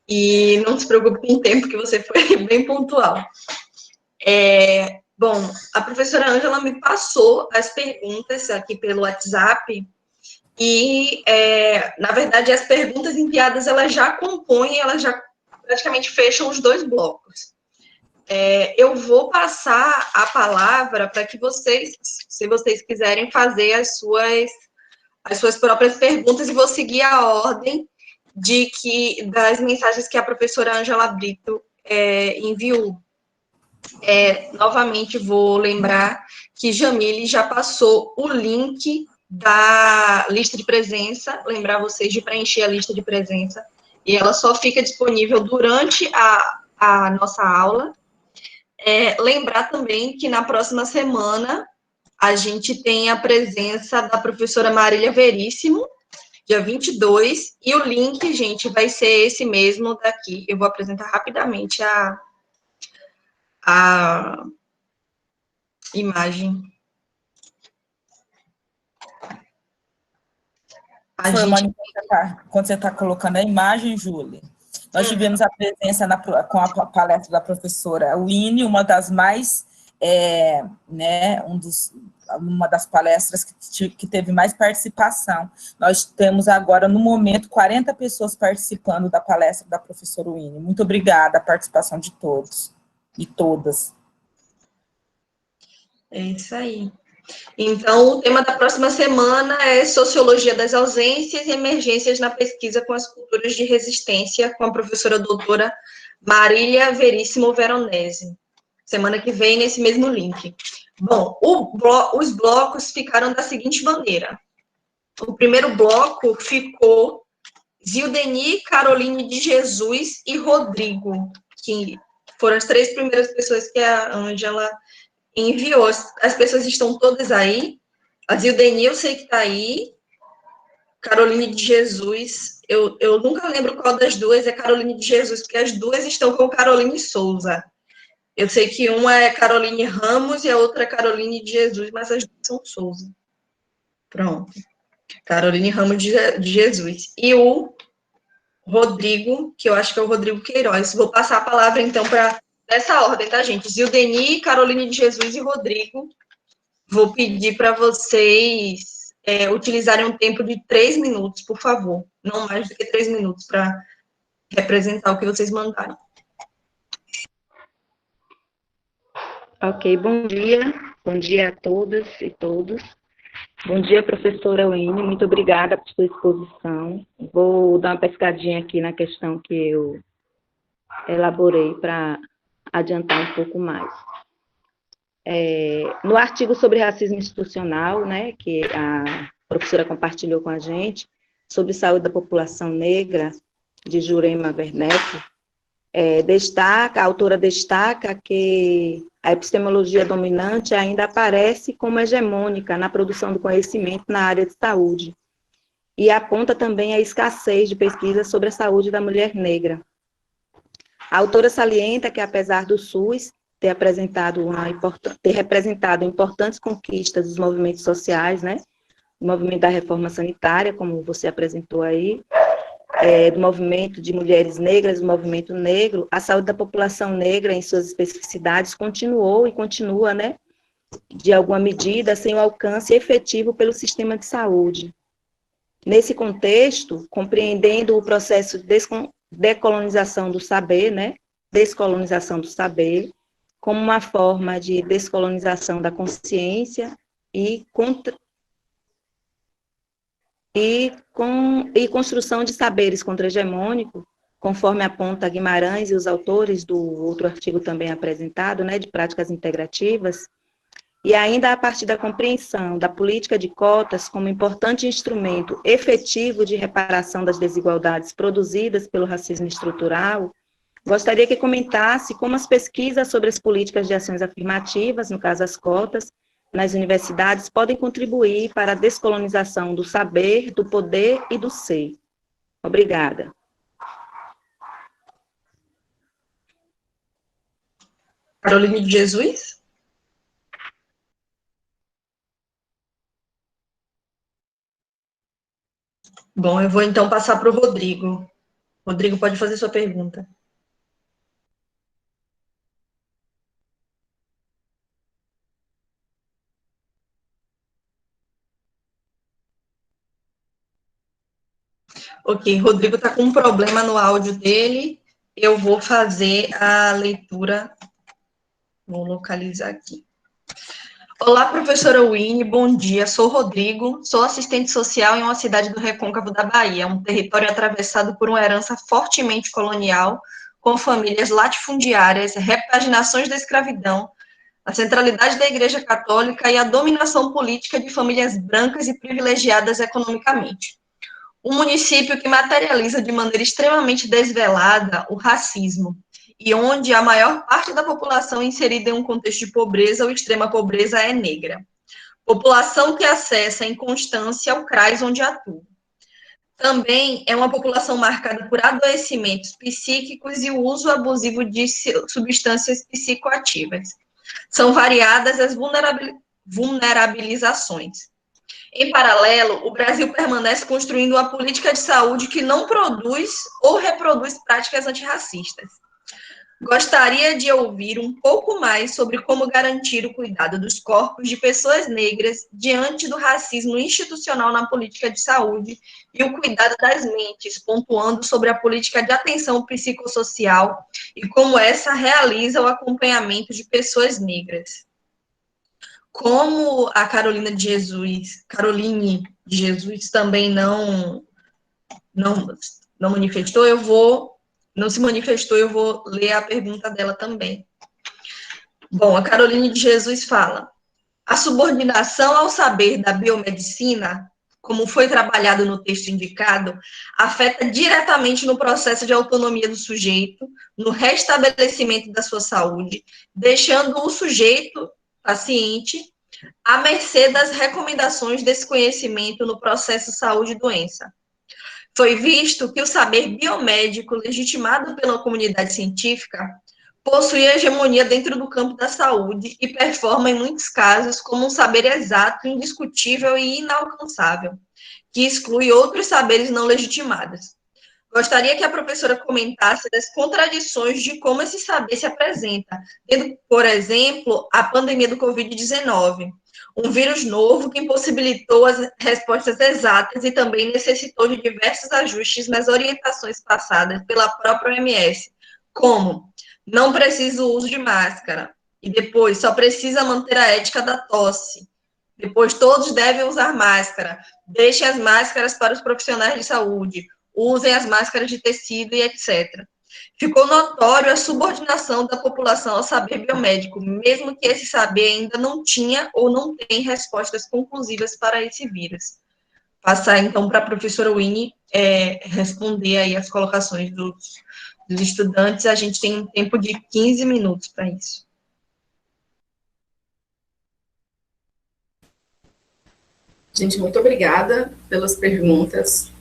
e não se preocupe com o tempo, que você foi bem pontual. Bom, a professora Ângela me passou as perguntas aqui pelo WhatsApp, e, na verdade, as perguntas enviadas, elas já compõem, elas já praticamente fecham os 2 blocos. Eu vou passar a palavra para que vocês, se vocês quiserem fazer as suas próprias perguntas, e vou seguir a ordem das mensagens que a professora Ângela Brito enviou. Novamente, vou lembrar que Jamile já passou o link da lista de presença, lembrar vocês de preencher a lista de presença, e ela só fica disponível durante a nossa aula. Lembrar também que na próxima semana a gente tem a presença da professora Marília Veríssimo, dia 22, e o link, gente, vai ser esse mesmo daqui. Eu vou apresentar rapidamente a imagem. Quando você está colocando a imagem, Júlia, nós tivemos a presença com a palestra da professora Winnie, uma das mais, uma das palestras que teve mais participação. Nós temos agora, no momento, 40 pessoas participando da palestra da professora Winnie. Muito obrigada a participação de todos e todas. É isso aí. Então, o tema da próxima semana é Sociologia das Ausências e Emergências na Pesquisa com as Culturas de Resistência, com a professora doutora Marília Veríssimo Veronese. Semana que vem, nesse mesmo link. Bom, os blocos ficaram da seguinte maneira. O primeiro bloco ficou Zildeni, Caroline de Jesus e Rodrigo, que foram as 3 primeiras pessoas que a Ângela enviou. As pessoas estão todas aí. A Zildeni, eu sei que está aí. Caroline de Jesus, eu nunca lembro qual das duas é Caroline de Jesus, porque as duas estão com Caroline Souza. Eu sei que uma é Caroline Ramos e a outra é Caroline de Jesus, mas as duas são Souza. Pronto. Caroline Ramos de Jesus. E o Rodrigo, que eu acho que é o Rodrigo Queiroz. Vou passar a palavra, então, para nessa ordem, tá, gente? Zildeni, Caroline de Jesus e Rodrigo. Vou pedir para vocês utilizarem um tempo de 3 minutos, por favor. Não mais do que 3 minutos, para representar o que vocês mandaram. Ok, bom dia a todas e todos. Bom dia, professora Winnie, muito obrigada por sua exposição. Vou dar uma pescadinha aqui na questão que eu elaborei para adiantar um pouco mais. No artigo sobre racismo institucional, né, que a professora compartilhou com a gente, sobre saúde da população negra, de Jurema Werneck, a autora destaca que a epistemologia dominante ainda aparece como hegemônica na produção do conhecimento na área de saúde, e aponta também a escassez de pesquisa sobre a saúde da mulher negra. A autora salienta que, apesar do SUS ter representado importantes conquistas dos movimentos sociais, né, o movimento da reforma sanitária, como você apresentou aí, do movimento de mulheres negras, do movimento negro, a saúde da população negra, em suas especificidades, continuou e continua, né, de alguma medida, sem o alcance efetivo pelo sistema de saúde. Nesse contexto, compreendendo o processo de decolonização do saber, né, descolonização do saber, como uma forma de descolonização da consciência e construção de saberes contra-hegemônicos, conforme aponta Guimarães e os autores do outro artigo também apresentado, né, de práticas integrativas, e ainda a partir da compreensão da política de cotas como importante instrumento efetivo de reparação das desigualdades produzidas pelo racismo estrutural, gostaria que comentasse como as pesquisas sobre as políticas de ações afirmativas, no caso as cotas, nas universidades podem contribuir para a descolonização do saber, do poder e do ser. Obrigada. Caroline de Jesus? Bom, eu vou então passar para o Rodrigo. Rodrigo, pode fazer sua pergunta. Ok, Rodrigo está com um problema no áudio dele. Eu vou fazer a leitura. Vou localizar aqui. Olá, professora Winnie, bom dia. Sou Rodrigo, sou assistente social em uma cidade do Recôncavo da Bahia, um território atravessado por uma herança fortemente colonial, com famílias latifundiárias, repaginações da escravidão, a centralidade da Igreja Católica e a dominação política de famílias brancas e privilegiadas economicamente. Um município que materializa de maneira extremamente desvelada o racismo, e onde a maior parte da população inserida em um contexto de pobreza ou extrema pobreza é negra. População que acessa em constância o CRAS onde atua. Também é uma população marcada por adoecimentos psíquicos e o uso abusivo de substâncias psicoativas. São variadas as vulnerabilizações. Em paralelo, o Brasil permanece construindo uma política de saúde que não produz ou reproduz práticas antirracistas. Gostaria de ouvir um pouco mais sobre como garantir o cuidado dos corpos de pessoas negras diante do racismo institucional na política de saúde e o cuidado das mentes, pontuando sobre a política de atenção psicossocial e como essa realiza o acompanhamento de pessoas negras. Como a Caroline de Jesus também não manifestou, não se manifestou, eu vou ler a pergunta dela também. Bom, a Caroline de Jesus fala: a subordinação ao saber da biomedicina, como foi trabalhado no texto indicado, afeta diretamente no processo de autonomia do sujeito, no restabelecimento da sua saúde, deixando o sujeito, paciente, à mercê das recomendações desse conhecimento no processo saúde e doença. Foi visto que o saber biomédico, legitimado pela comunidade científica, possui hegemonia dentro do campo da saúde e performa, em muitos casos, como um saber exato, indiscutível e inalcançável, que exclui outros saberes não legitimados. Gostaria que a professora comentasse as contradições de como esse saber se apresenta, tendo, por exemplo, a pandemia do Covid-19, um vírus novo que impossibilitou as respostas exatas e também necessitou de diversos ajustes nas orientações passadas pela própria OMS, como não precisa o uso de máscara, e depois só precisa manter a ética da tosse, depois todos devem usar máscara, deixem as máscaras para os profissionais de saúde, usem as máscaras de tecido e etc. Ficou notório a subordinação da população ao saber biomédico, mesmo que esse saber ainda não tinha ou não tem respostas conclusivas para esse vírus. Passar, então, para a professora Winnie responder aí as colocações dos estudantes. A gente tem um tempo de 15 minutos para isso. Gente, muito obrigada pelas perguntas.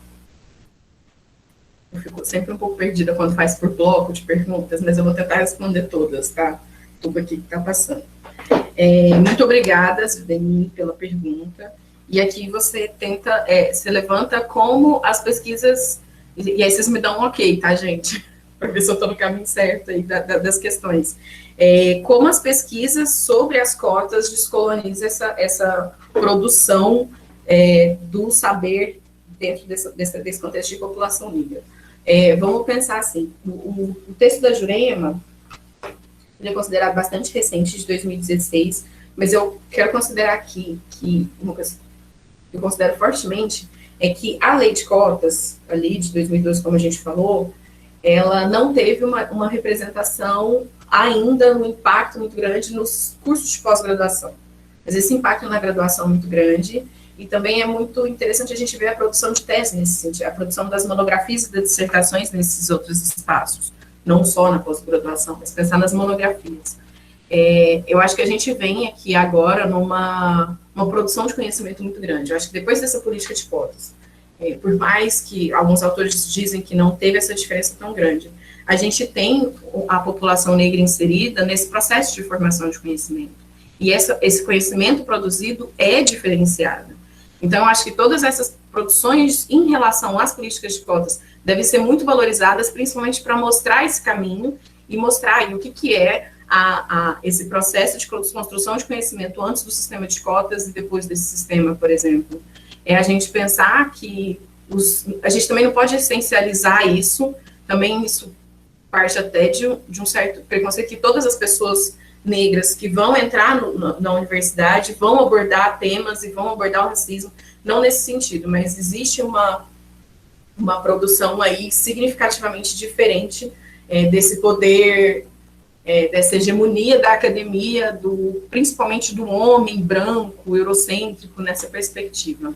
Eu fico sempre um pouco perdida quando faz por bloco de perguntas, mas eu vou tentar responder todas, tá? Tudo aqui que está passando. Muito obrigada, Sudeni, pela pergunta. E aqui você se levanta como as pesquisas, e aí vocês me dão um ok, tá, gente? Para ver se eu estou no caminho certo aí das questões. Como as pesquisas sobre as cotas descolonizam essa produção do saber dentro desse contexto de população negra. Vamos pensar assim, o texto da Jurema, ele é considerado bastante recente, de 2016, mas eu quero considerar aqui que uma coisa que eu considero fortemente é que a lei de cotas, a lei de 2012, como a gente falou, ela não teve uma representação ainda, um impacto muito grande nos cursos de pós-graduação. Mas esse impacto na graduação é muito grande, e também é muito interessante a gente ver a produção de teses nesse sentido, a produção das monografias e das dissertações nesses outros espaços, não só na pós-graduação, mas pensar nas monografias. Eu acho que a gente vem aqui agora numa produção de conhecimento muito grande. Eu acho que depois dessa política de cotas, por mais que alguns autores dizem que não teve essa diferença tão grande, a gente tem a população negra inserida nesse processo de formação de conhecimento. E esse conhecimento produzido é diferenciado. Então, eu acho que todas essas produções em relação às políticas de cotas devem ser muito valorizadas, principalmente para mostrar esse caminho e mostrar aí o que é esse processo de construção de conhecimento antes do sistema de cotas e depois desse sistema, por exemplo. A gente pensar que a gente também não pode essencializar isso, também isso parte até de um certo preconceito que todas as pessoas negras que vão entrar na universidade vão abordar temas e vão abordar o racismo, não nesse sentido, mas existe uma produção aí significativamente diferente desse poder, dessa hegemonia da academia, principalmente do homem branco, eurocêntrico, nessa perspectiva.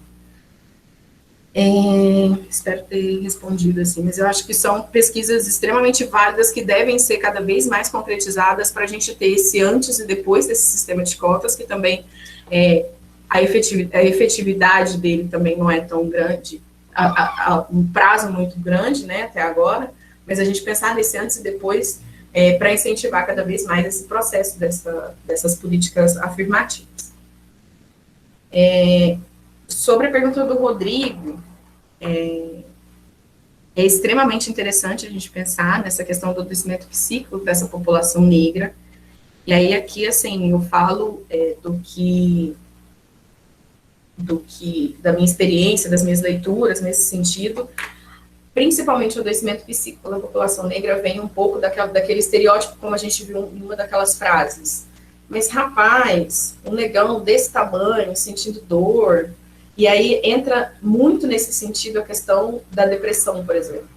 Espero ter respondido assim, mas eu acho que são pesquisas extremamente válidas que devem ser cada vez mais concretizadas para a gente ter esse antes e depois desse sistema de cotas, que também a efetividade dele também não é tão grande, um prazo muito grande, né, até agora, mas a gente pensar nesse antes e depois para incentivar cada vez mais esse processo dessas políticas afirmativas. Sobre a pergunta do Rodrigo, é extremamente interessante a gente pensar nessa questão do adoecimento psíquico dessa população negra. E aí aqui, assim, eu falo da minha experiência, das minhas leituras nesse sentido, principalmente o adoecimento psíquico da população negra vem um pouco daquele estereótipo, como a gente viu em uma daquelas frases. Mas, rapaz, um negão desse tamanho, sentindo dor. E aí entra muito nesse sentido a questão da depressão, por exemplo.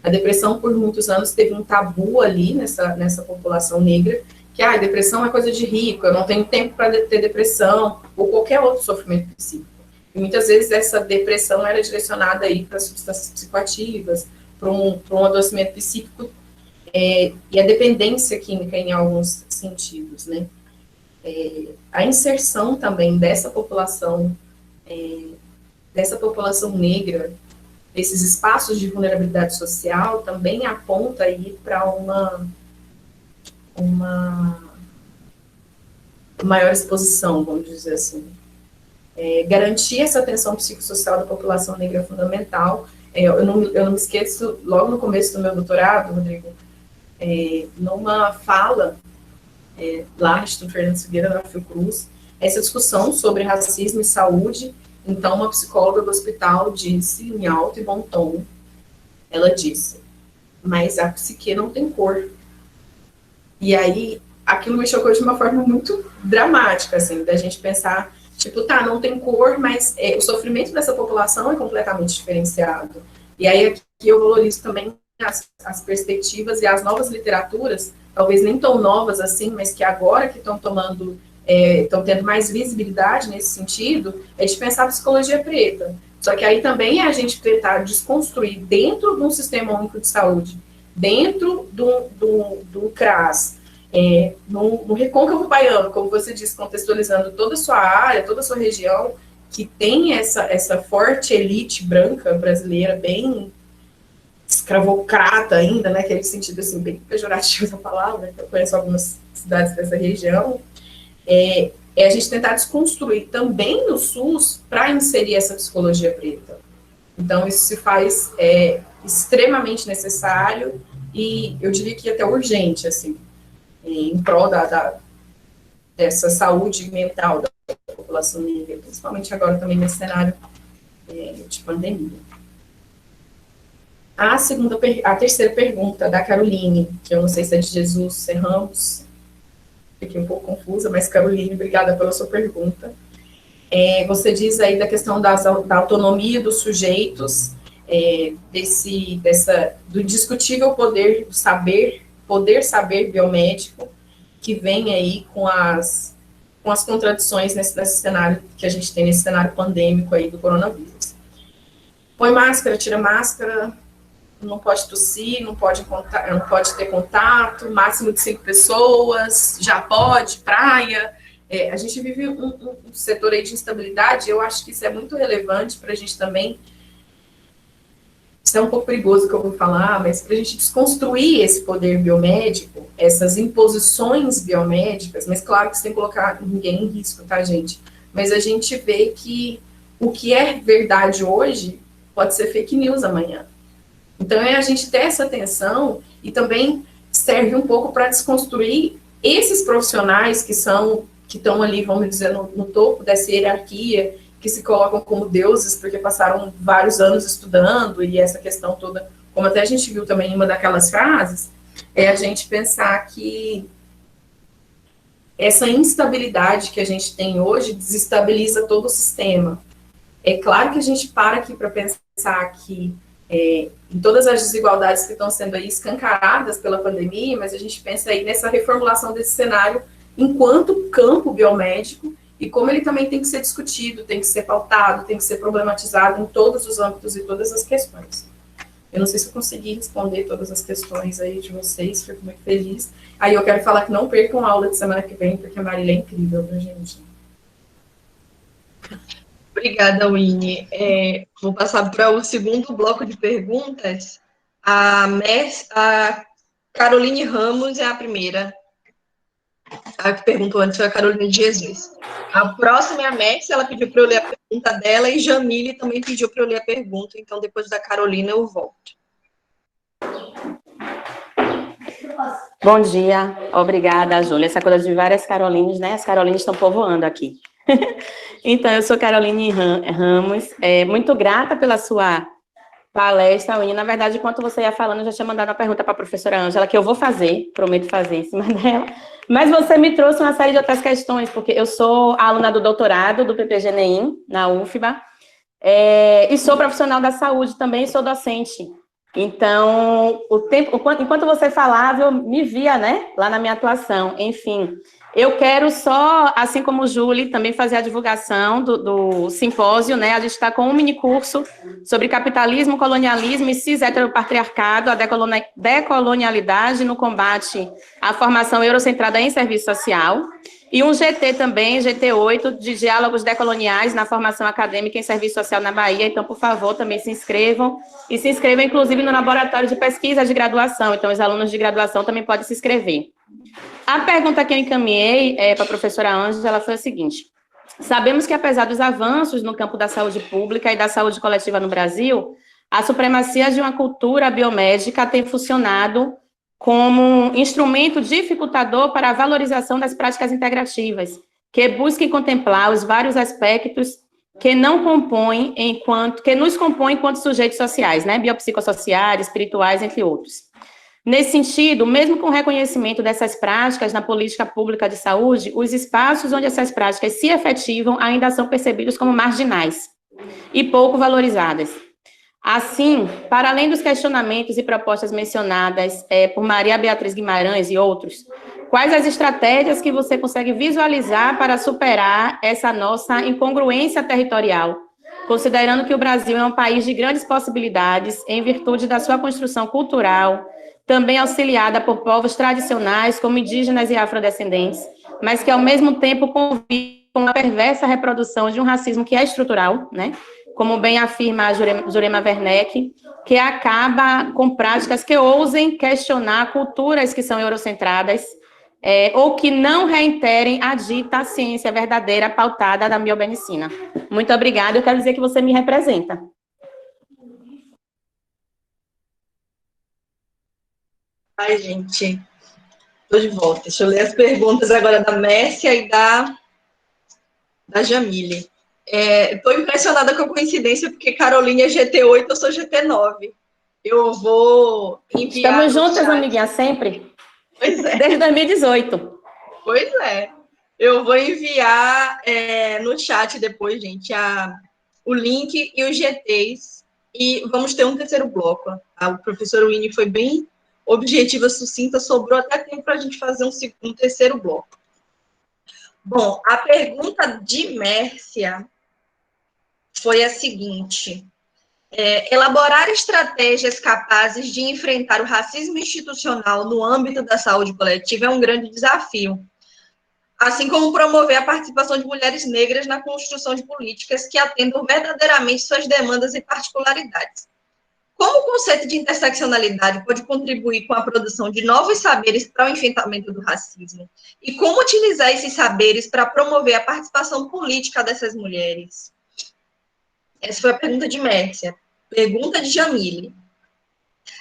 A depressão, por muitos anos, teve um tabu ali nessa população negra, que a depressão é coisa de rico, eu não tenho tempo para ter depressão, ou qualquer outro sofrimento psíquico. E muitas vezes essa depressão era direcionada aí para substâncias psicoativas, para um adoecimento psíquico, e a dependência química em alguns sentidos, né? A inserção também dessa população negra, esses espaços de vulnerabilidade social, também aponta aí para uma maior exposição, vamos dizer assim. Garantir essa atenção psicossocial da população negra é fundamental. Eu não me esqueço, logo no começo do meu doutorado, Rodrigo, numa fala lá, Instituto Fernando Silveira, da Fiocruz, essa discussão sobre racismo e saúde. Então, uma psicóloga do hospital disse, em alto e bom tom, ela disse, mas a psique não tem cor. E aí, aquilo me chocou de uma forma muito dramática, assim, da gente pensar, tipo, tá, não tem cor, mas o sofrimento dessa população é completamente diferenciado. E aí, aqui eu valorizo também as perspectivas e as novas literaturas, talvez nem tão novas assim, mas que agora que estão tomando... estão tendo mais visibilidade nesse sentido, de pensar a psicologia preta. Só que aí também é a gente tentar desconstruir dentro de um sistema único de saúde, dentro do CRAS, no Recôncavo Baiano, como você disse, contextualizando toda a sua área, toda a sua região, que tem essa forte elite branca brasileira, bem escravocrata ainda, né, aquele sentido assim, bem pejorativo da palavra, que eu conheço algumas cidades dessa região, a gente tentar desconstruir também no SUS para inserir essa psicologia preta. Então, isso se faz extremamente necessário e eu diria que até urgente, assim, em prol dessa saúde mental da população negra, principalmente agora também nesse cenário de pandemia. A terceira pergunta, da Caroline, que eu não sei se é de Jesus Ramos, fiquei um pouco confusa, mas Caroline, obrigada pela sua pergunta. Você diz aí da questão da autonomia dos sujeitos, do indiscutível poder saber biomédico, que vem aí com com as contradições nesse cenário que a gente tem, nesse cenário pandêmico aí do coronavírus. Põe máscara, tira máscara, não pode tossir, não pode ter contato, máximo de 5 pessoas, já pode, praia. A gente vive um setor aí de instabilidade, eu acho que isso é muito relevante para a gente também. Isso é um pouco perigoso que eu vou falar, mas para a gente desconstruir esse poder biomédico, essas imposições biomédicas, mas claro que sem colocar ninguém em risco, tá, gente? Mas a gente vê que o que é verdade hoje pode ser fake news amanhã. Então, a gente ter essa atenção e também serve um pouco para desconstruir esses profissionais que estão ali, vamos dizer, no topo dessa hierarquia, que se colocam como deuses porque passaram vários anos estudando, e essa questão toda, como até a gente viu também em uma daquelas frases, é a gente pensar que essa instabilidade que a gente tem hoje desestabiliza todo o sistema. É claro que a gente para aqui para pensar que em todas as desigualdades que estão sendo aí escancaradas pela pandemia, mas a gente pensa aí nessa reformulação desse cenário enquanto campo biomédico, e como ele também tem que ser discutido, tem que ser pautado, tem que ser problematizado em todos os âmbitos e todas as questões. Eu não sei se eu consegui responder todas as questões aí de vocês, fico muito feliz. Aí eu quero falar que não percam a aula de semana que vem, porque a Marília é incrível, viu, gente? Obrigada, Winnie. Vou passar para o segundo bloco de perguntas. A Caroline Ramos é a primeira. A que perguntou antes foi a Carolina de Jesus. A próxima é a Messi, ela pediu para eu ler a pergunta dela, e Jamile também pediu para eu ler a pergunta, então depois da Carolina eu volto. Bom dia, obrigada, Júlia. Essa coisa de várias Carolinas, né? As Carolinas estão povoando aqui. Então, eu sou Caroline Ramos, muito grata pela sua palestra, Winnie. Na verdade, enquanto você ia falando, eu já tinha mandado uma pergunta para a professora Ângela, que eu vou fazer, prometo fazer em cima dela, mas você me trouxe uma série de outras questões, porque eu sou aluna do doutorado do PPGNEM, na UFBA, e sou profissional da saúde também, sou docente. Então, enquanto você falava, eu me via, né, lá na minha atuação. Enfim, eu quero só, assim como o Júlio, também fazer a divulgação do simpósio, né? A gente está com um minicurso sobre capitalismo, colonialismo e cis-heteropatriarcado, a decolonialidade no combate à formação eurocentrada em serviço social. E um GT também, GT8, de diálogos decoloniais na formação acadêmica em serviço social na Bahia. Então, por favor, também se inscrevam. E se inscrevam, inclusive, no laboratório de pesquisa de graduação. Então, os alunos de graduação também podem se inscrever. A pergunta que eu encaminhei para a professora Ângela foi a seguinte. Sabemos que, apesar dos avanços no campo da saúde pública e da saúde coletiva no Brasil, a supremacia de uma cultura biomédica tem funcionado como um instrumento dificultador para a valorização das práticas integrativas, que busquem contemplar os vários aspectos que nos compõem enquanto sujeitos sociais, né, biopsicossociais, espirituais, entre outros. Nesse sentido, mesmo com o reconhecimento dessas práticas na política pública de saúde, os espaços onde essas práticas se efetivam ainda são percebidos como marginais e pouco valorizadas. Assim, para além dos questionamentos e propostas mencionadas por Maria Beatriz Guimarães e outros, quais as estratégias que você consegue visualizar para superar essa nossa incongruência territorial, considerando que o Brasil é um país de grandes possibilidades em virtude da sua construção cultural, também auxiliada por povos tradicionais, como indígenas e afrodescendentes, mas que, ao mesmo tempo, convivem com a perversa reprodução de um racismo que é estrutural, né? Como bem afirma a Jurema Werneck, que acaba com práticas que ousem questionar culturas que são eurocentradas, ou que não reiterem a dita ciência verdadeira pautada da biomedicina. Muito obrigada, eu quero dizer que você me representa. Ai, gente, estou de volta. Deixa eu ler as perguntas agora da Mércia e da Jamile. Estou impressionada com a coincidência, porque Caroline é GT8, eu sou GT9. Eu vou enviar... Estamos juntas, amiguinha, sempre. Pois é. Desde 2018. Pois é. Eu vou enviar no chat depois, gente, o link e os GTs. E vamos ter um terceiro bloco. O professor Winnie foi bem objetiva, sucinta, sobrou até tempo para a gente fazer um terceiro bloco. Bom, a pergunta de Mércia foi a seguinte: elaborar estratégias capazes de enfrentar o racismo institucional no âmbito da saúde coletiva é um grande desafio, assim como promover a participação de mulheres negras na construção de políticas que atendam verdadeiramente suas demandas e particularidades. Como o conceito de interseccionalidade pode contribuir com a produção de novos saberes para o enfrentamento do racismo? E como utilizar esses saberes para promover a participação política dessas mulheres? Essa foi a pergunta de Mércia. Pergunta de Jamile.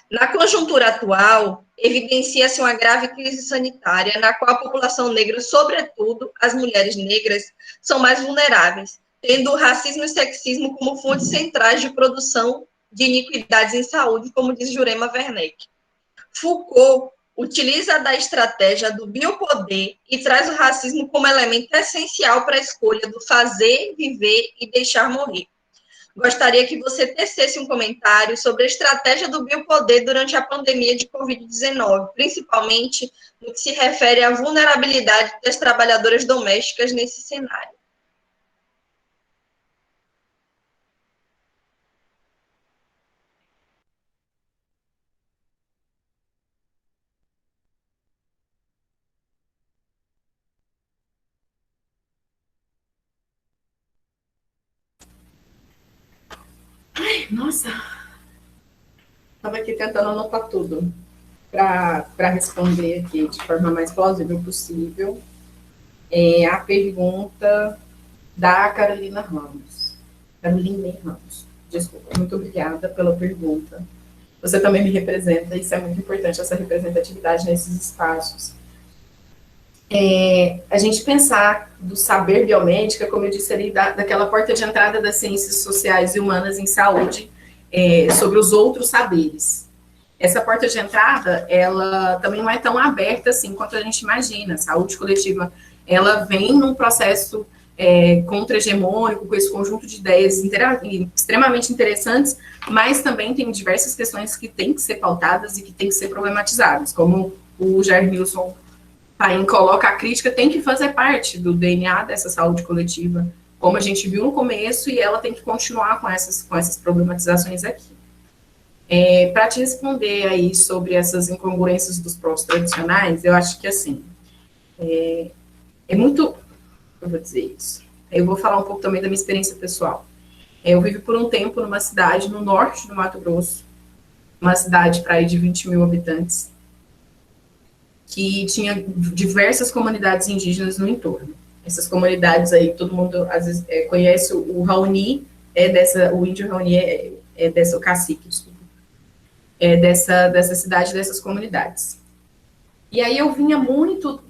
Na conjuntura atual, evidencia-se uma grave crise sanitária, na qual a população negra, sobretudo as mulheres negras, são mais vulneráveis, tendo o racismo e o sexismo como fontes centrais de produção de iniquidades em saúde, como diz Jurema Werneck. Foucault utiliza da estratégia do biopoder e traz o racismo como elemento essencial para a escolha do fazer, viver e deixar morrer. Gostaria que você tecesse um comentário sobre a estratégia do biopoder durante a pandemia de Covid-19, principalmente no que se refere à vulnerabilidade das trabalhadoras domésticas nesse cenário. Nossa, estava aqui tentando anotar tudo para responder aqui de forma mais plausível possível. A pergunta da Carolina Ramos. Caroline Ramos, desculpa, muito obrigada pela pergunta. Você também me representa, isso é muito importante, essa representatividade nesses espaços. A gente pensar do saber biomédica, como eu disse ali, daquela porta de entrada das ciências sociais e humanas em saúde, sobre os outros saberes. Essa porta de entrada, ela também não é tão aberta assim quanto a gente imagina. A saúde coletiva, ela vem num processo contra-hegemônico, com esse conjunto de ideias extremamente interessantes, mas também tem diversas questões que têm que ser pautadas e que têm que ser problematizadas, como o Jair Wilson Paim coloca, a crítica tem que fazer parte do DNA dessa saúde coletiva, como a gente viu no começo, e ela tem que continuar com essas problematizações aqui. Para te responder aí sobre essas incongruências dos povos tradicionais, eu acho que, assim, muito... Eu vou dizer isso. Eu vou falar um pouco também da minha experiência pessoal. Eu vivi por um tempo numa cidade no norte do Mato Grosso, uma cidade para aí de 20 mil habitantes, que tinha diversas comunidades indígenas no entorno. Essas comunidades aí, todo mundo às vezes conhece o Raoni, o índio Raoni o cacique, desculpa, dessa cidade, dessas comunidades. E aí eu vinha muito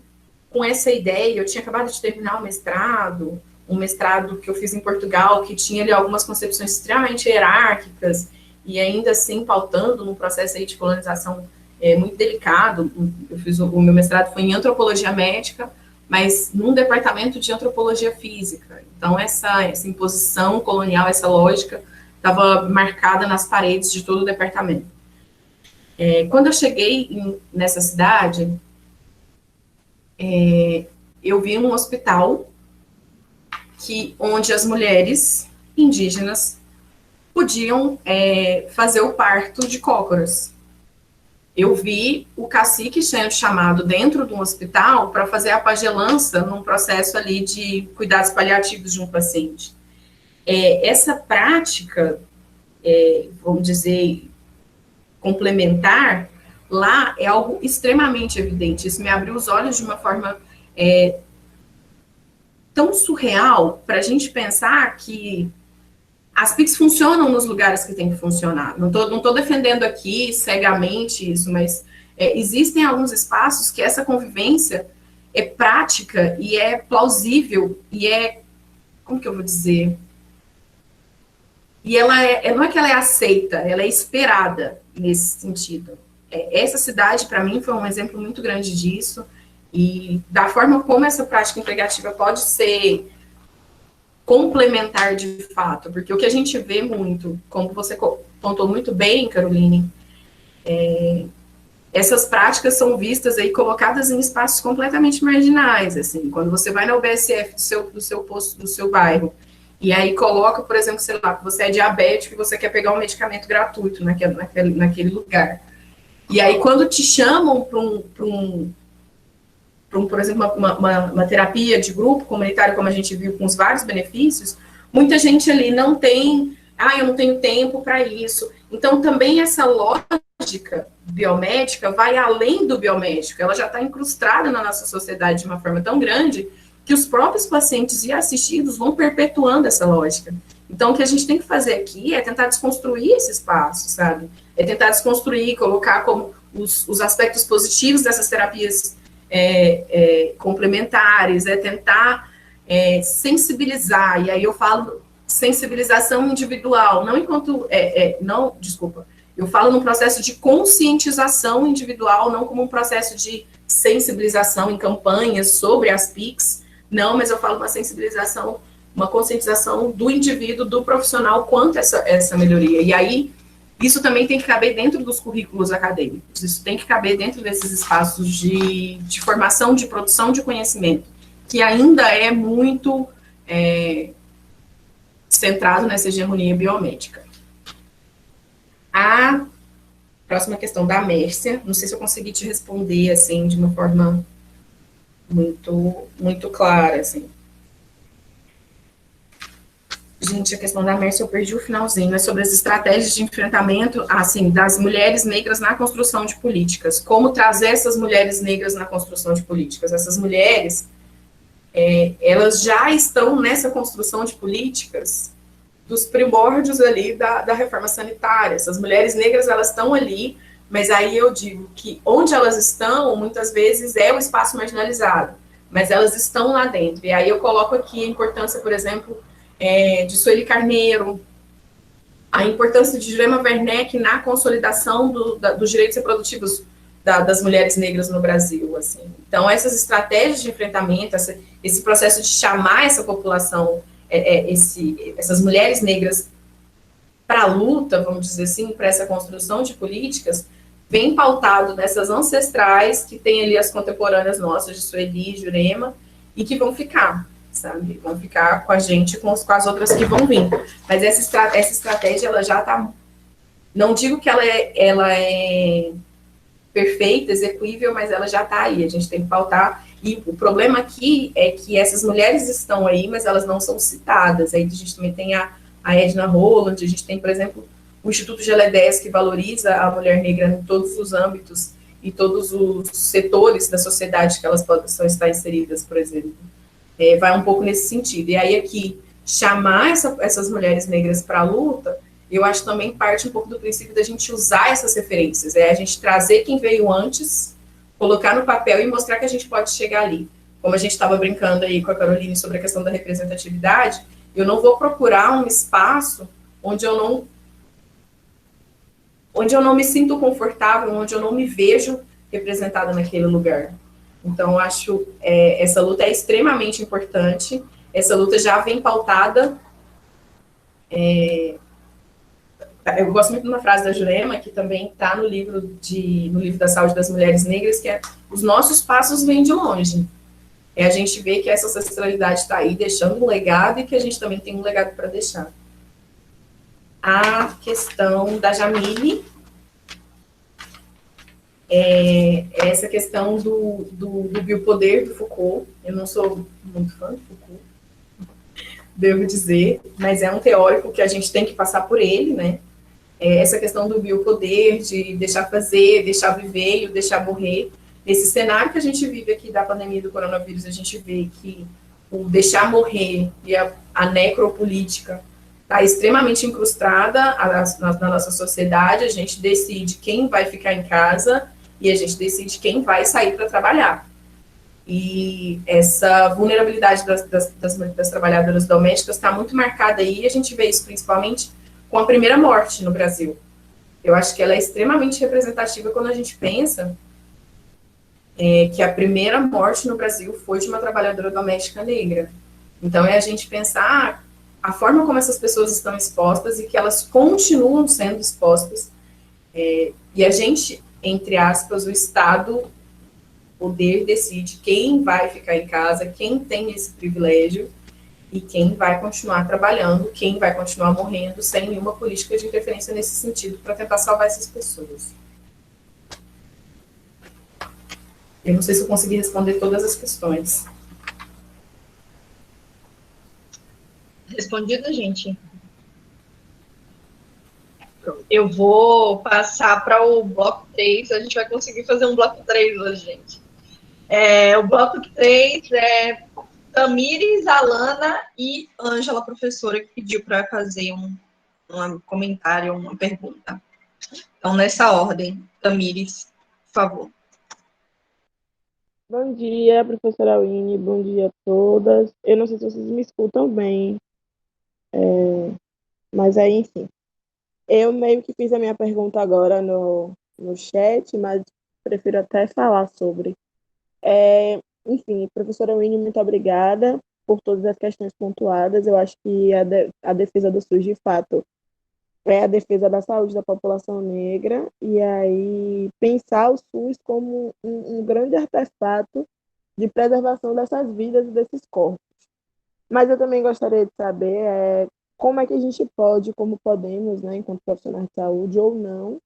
com essa ideia, eu tinha acabado de terminar um mestrado que eu fiz em Portugal, que tinha ali algumas concepções extremamente hierárquicas, e ainda assim pautando num processo aí de colonização muito delicado. O meu mestrado foi em antropologia médica, mas num departamento de antropologia física. Então, essa imposição colonial, essa lógica, estava marcada nas paredes de todo o departamento. Quando eu cheguei nessa cidade, eu vi um hospital onde as mulheres indígenas podiam fazer o parto de cócoras. Eu vi o cacique sendo chamado dentro de um hospital para fazer a pagelança num processo ali de cuidados paliativos de um paciente. Essa prática, vamos dizer, complementar, lá é algo extremamente evidente. Isso me abriu os olhos de uma forma tão surreal para a gente pensar que as PICs funcionam nos lugares que tem que funcionar. Não tô defendendo aqui cegamente isso, mas existem alguns espaços que essa convivência é prática e é plausível e como que eu vou dizer? E ela não é que ela é aceita, ela é esperada nesse sentido. Essa cidade, para mim, foi um exemplo muito grande disso, e da forma como essa prática integrativa pode ser complementar de fato, porque o que a gente vê muito, como você pontuou muito bem, Caroline, essas práticas são vistas aí, colocadas em espaços completamente marginais, assim, quando você vai na UBSF do seu posto, do seu bairro, e aí coloca, por exemplo, sei lá, que você é diabético e você quer pegar um medicamento gratuito naquele lugar. E aí, quando te chamam por exemplo, uma terapia de grupo comunitário, como a gente viu, com os vários benefícios, muita gente ali não tem, eu não tenho tempo para isso. Então, também essa lógica biomédica vai além do biomédico, ela já está incrustada na nossa sociedade de uma forma tão grande que os próprios pacientes e assistidos vão perpetuando essa lógica. Então, o que a gente tem que fazer aqui é tentar desconstruir esse espaço, sabe? É tentar desconstruir, colocar como os aspectos positivos dessas terapias complementares, é tentar sensibilizar, e aí eu falo sensibilização individual, não enquanto, eu falo num processo de conscientização individual, não como um processo de sensibilização em campanhas sobre as PICs, não, mas eu falo uma sensibilização, uma conscientização do indivíduo, do profissional, quanto essa melhoria. E aí, isso também tem que caber dentro dos currículos acadêmicos, isso tem que caber dentro desses espaços de formação, de produção de conhecimento, que ainda é muito centrado nessa hegemonia biomédica. A próxima questão da Mércia, não sei se eu consegui te responder, assim, de uma forma muito clara, assim. Gente, a questão da Mércia eu perdi o finalzinho, é sobre as estratégias de enfrentamento, assim, das mulheres negras na construção de políticas. Como trazer essas mulheres negras na construção de políticas. Essas mulheres, elas já estão nessa construção de políticas dos primórdios ali da reforma sanitária. Essas mulheres negras, elas estão ali, mas aí eu digo que onde elas estão, muitas vezes, é o espaço marginalizado, mas elas estão lá dentro. E aí eu coloco aqui a importância, por exemplo, de Sueli Carneiro, a importância de Jurema Werneck na consolidação dos direitos reprodutivos das mulheres negras no Brasil. Assim. Então, essas estratégias de enfrentamento, esse processo de chamar essa população, essas mulheres negras para a luta, vamos dizer assim, para essa construção de políticas, vem pautado nessas ancestrais que tem ali as contemporâneas nossas, de Sueli, Jurema, e que vão ficar, sabe? Vão ficar com a gente, com as outras que vão vir. Mas essa estratégia, ela já está... Não digo que ela é perfeita, execuível, mas ela já está aí. A gente tem que pautar. E o problema aqui é que essas mulheres estão aí, mas elas não são citadas. Aí a gente também tem a Edna Roland, a gente tem, por exemplo, o Instituto Geledés, que valoriza a mulher negra em todos os âmbitos e todos os setores da sociedade que elas possam estar inseridas, por exemplo. Vai um pouco nesse sentido. E aí aqui, chamar essas mulheres negras para a luta, eu acho também parte um pouco do princípio da gente usar essas referências, a gente trazer quem veio antes, colocar no papel e mostrar que a gente pode chegar ali. Como a gente estava brincando aí com a Caroline sobre a questão da representatividade, eu não vou procurar um espaço onde eu não me sinto confortável, onde eu não me vejo representada naquele lugar. Então, acho essa luta é extremamente importante, essa luta já vem pautada. Eu gosto muito de uma frase da Jurema, que também está no livro da Saúde das Mulheres Negras, que é: os nossos passos vêm de longe. A gente vê que essa ancestralidade está aí, deixando um legado, e que a gente também tem um legado para deixar. A questão da Jamile, essa questão do biopoder do Foucault. Eu não sou muito fã de Foucault, devo dizer, mas é um teórico que a gente tem que passar por ele, né? Essa questão do biopoder, de deixar fazer, deixar viver e deixar morrer. Nesse cenário que a gente vive aqui da pandemia do coronavírus, a gente vê que o deixar morrer e a necropolítica está extremamente incrustada na nossa sociedade. A gente decide quem vai ficar em casa e a gente decide quem vai sair para trabalhar. E essa vulnerabilidade das trabalhadoras domésticas está muito marcada aí, e a gente vê isso principalmente com a primeira morte no Brasil. Eu acho que ela é extremamente representativa quando a gente pensa que a primeira morte no Brasil foi de uma trabalhadora doméstica negra. Então, a gente pensar a forma como essas pessoas estão expostas e que elas continuam sendo expostas, e a gente entre aspas, o Estado, o poder decide quem vai ficar em casa, quem tem esse privilégio, e quem vai continuar trabalhando, quem vai continuar morrendo, sem nenhuma política de interferência nesse sentido, para tentar salvar essas pessoas. Eu não sei se eu consegui responder todas as questões. Respondido, gente? Eu vou passar para o bloco 3, a gente vai conseguir fazer um bloco 3 hoje, gente. O bloco 3 é Tamires, Alana e Ângela, professora, que pediu para fazer um comentário, uma pergunta. Então, nessa ordem, Tamires, por favor. Bom dia, professora Winnie, bom dia a todas. Eu não sei se vocês me escutam bem, mas aí, enfim. Eu meio que fiz a minha pergunta agora no chat, mas prefiro até falar sobre. Enfim, professora Winnie, muito obrigada por todas as questões pontuadas. Eu acho que a defesa do SUS, de fato, é a defesa da saúde da população negra, e aí pensar o SUS como um grande artefato de preservação dessas vidas e desses corpos. Mas eu também gostaria de saber como é que a gente pode, como podemos, né, enquanto profissionais de saúde ou não,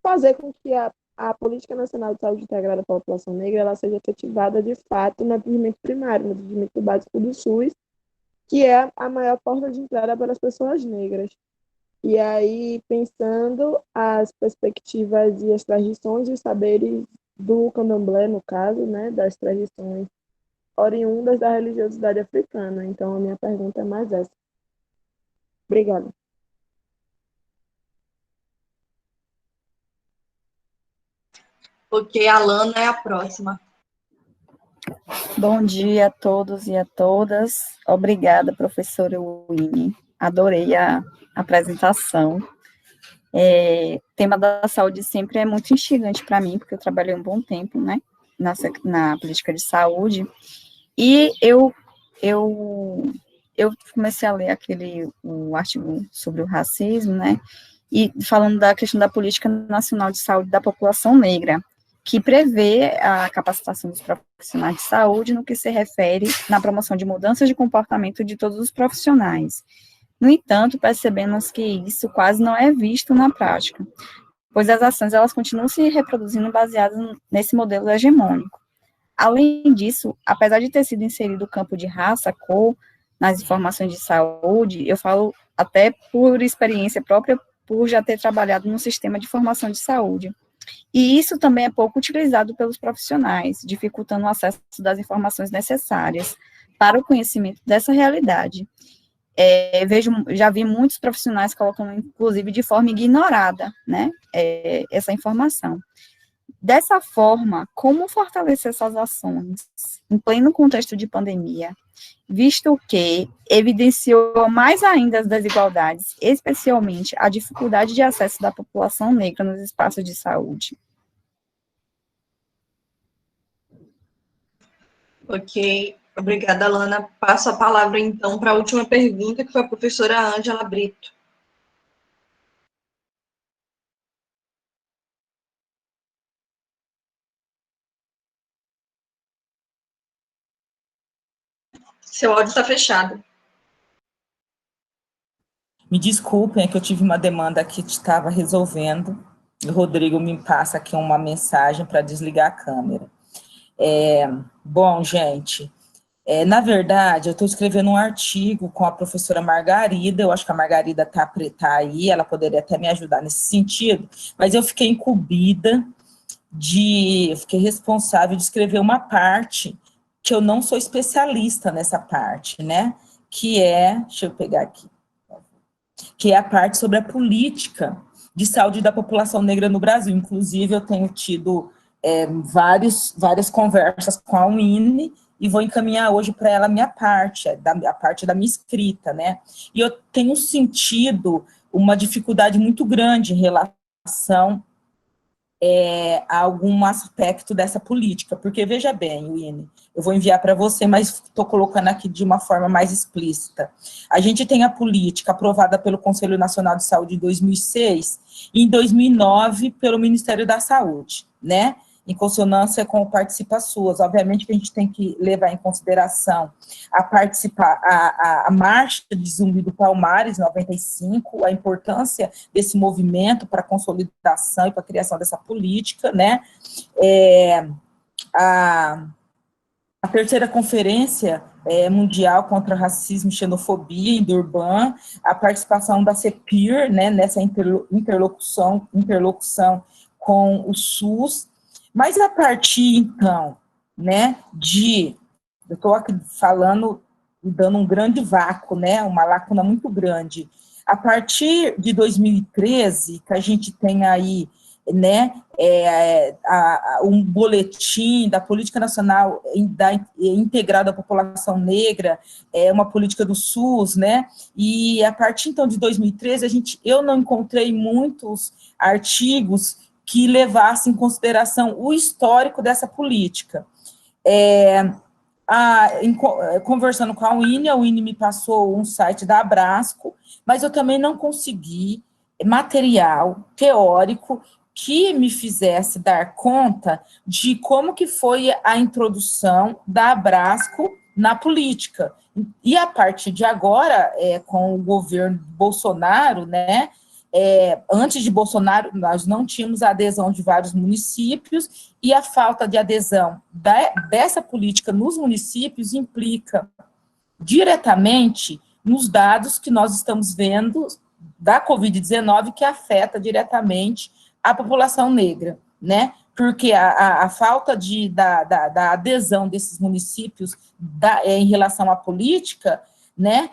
fazer com que a Política Nacional de Saúde Integrada da População Negra ela seja efetivada de fato no atendimento primário, no atendimento básico do SUS, que é a maior porta de entrada para as pessoas negras. E aí, pensando as perspectivas e as tradições e os saberes do candomblé, no caso, né, das tradições oriundas da religiosidade africana. Então, a minha pergunta é mais essa. Obrigada. Porque a Alana é a próxima. Bom dia a todos e a todas. Obrigada, professora Winnie. Adorei a apresentação. O tema da saúde sempre é muito instigante para mim, porque eu trabalhei um bom tempo, né, na política de saúde, e eu comecei a ler o artigo sobre o racismo, né, e falando da questão da Política Nacional de Saúde da População Negra, que prevê a capacitação dos profissionais de saúde no que se refere na promoção de mudanças de comportamento de todos os profissionais. No entanto, percebemos que isso quase não é visto na prática, pois as ações elas continuam se reproduzindo baseadas nesse modelo hegemônico. Além disso, apesar de ter sido inserido o campo de raça, cor, nas informações de saúde, eu falo até por experiência própria, por já ter trabalhado no sistema de informação de saúde. E isso também é pouco utilizado pelos profissionais, dificultando o acesso das informações necessárias para o conhecimento dessa realidade. Já vi muitos profissionais colocando, inclusive, de forma ignorada, né, essa informação. Dessa forma, como fortalecer essas ações em pleno contexto de pandemia, visto que evidenciou mais ainda as desigualdades, especialmente a dificuldade de acesso da população negra nos espaços de saúde? Ok, obrigada, Alana. Passo a palavra, então, para a última pergunta, que foi a professora Ângela Brito. Seu áudio está fechado. Me desculpem, é que eu tive uma demanda que estava resolvendo. O Rodrigo me passa aqui uma mensagem para desligar a câmera. Bom, gente, na verdade, eu estou escrevendo um artigo com a professora Margarida, eu acho que a Margarida está aí, ela poderia até me ajudar nesse sentido, mas eu fiquei incumbida eu fiquei responsável de escrever uma parte que eu não sou especialista nessa parte, né, deixa eu pegar aqui, que é a parte sobre a política de saúde da população negra no Brasil. Inclusive, eu tenho tido várias conversas com a Winnie, e vou encaminhar hoje para ela a minha parte, a parte da minha escrita, né? E eu tenho sentido uma dificuldade muito grande em relação algum aspecto dessa política, porque, veja bem, Winnie, eu vou enviar para você, mas estou colocando aqui de uma forma mais explícita. A gente tem a política aprovada pelo Conselho Nacional de Saúde em 2006 e em 2009 pelo Ministério da Saúde, né? Em consonância com participas suas. Obviamente que a gente tem que levar em consideração a marcha de Zumbi do Palmares, 95, a importância desse movimento para a consolidação e para a criação dessa política, né? A terceira conferência mundial contra racismo e xenofobia em Durban, a participação da CEPIR, né, nessa interlocução com o SUS. Mas a partir, então, né, eu estou aqui falando, dando um grande vácuo, né, uma lacuna muito grande. A partir de 2013, que a gente tem aí, né, um boletim da Política Nacional Integrada à População Negra, uma política do SUS, né, e a partir, então, de 2013, eu não encontrei muitos artigos que levasse em consideração o histórico dessa política. Conversando com a Winnie me passou um site da Abrasco, mas eu também não consegui material teórico que me fizesse dar conta de como que foi a introdução da Abrasco na política. E a partir de agora, com o governo Bolsonaro, né, antes de Bolsonaro, nós não tínhamos a adesão de vários municípios, e a falta de adesão dessa política nos municípios implica diretamente nos dados que nós estamos vendo da Covid-19, que afeta diretamente a população negra, né? Porque a falta da adesão desses municípios em relação à política, né,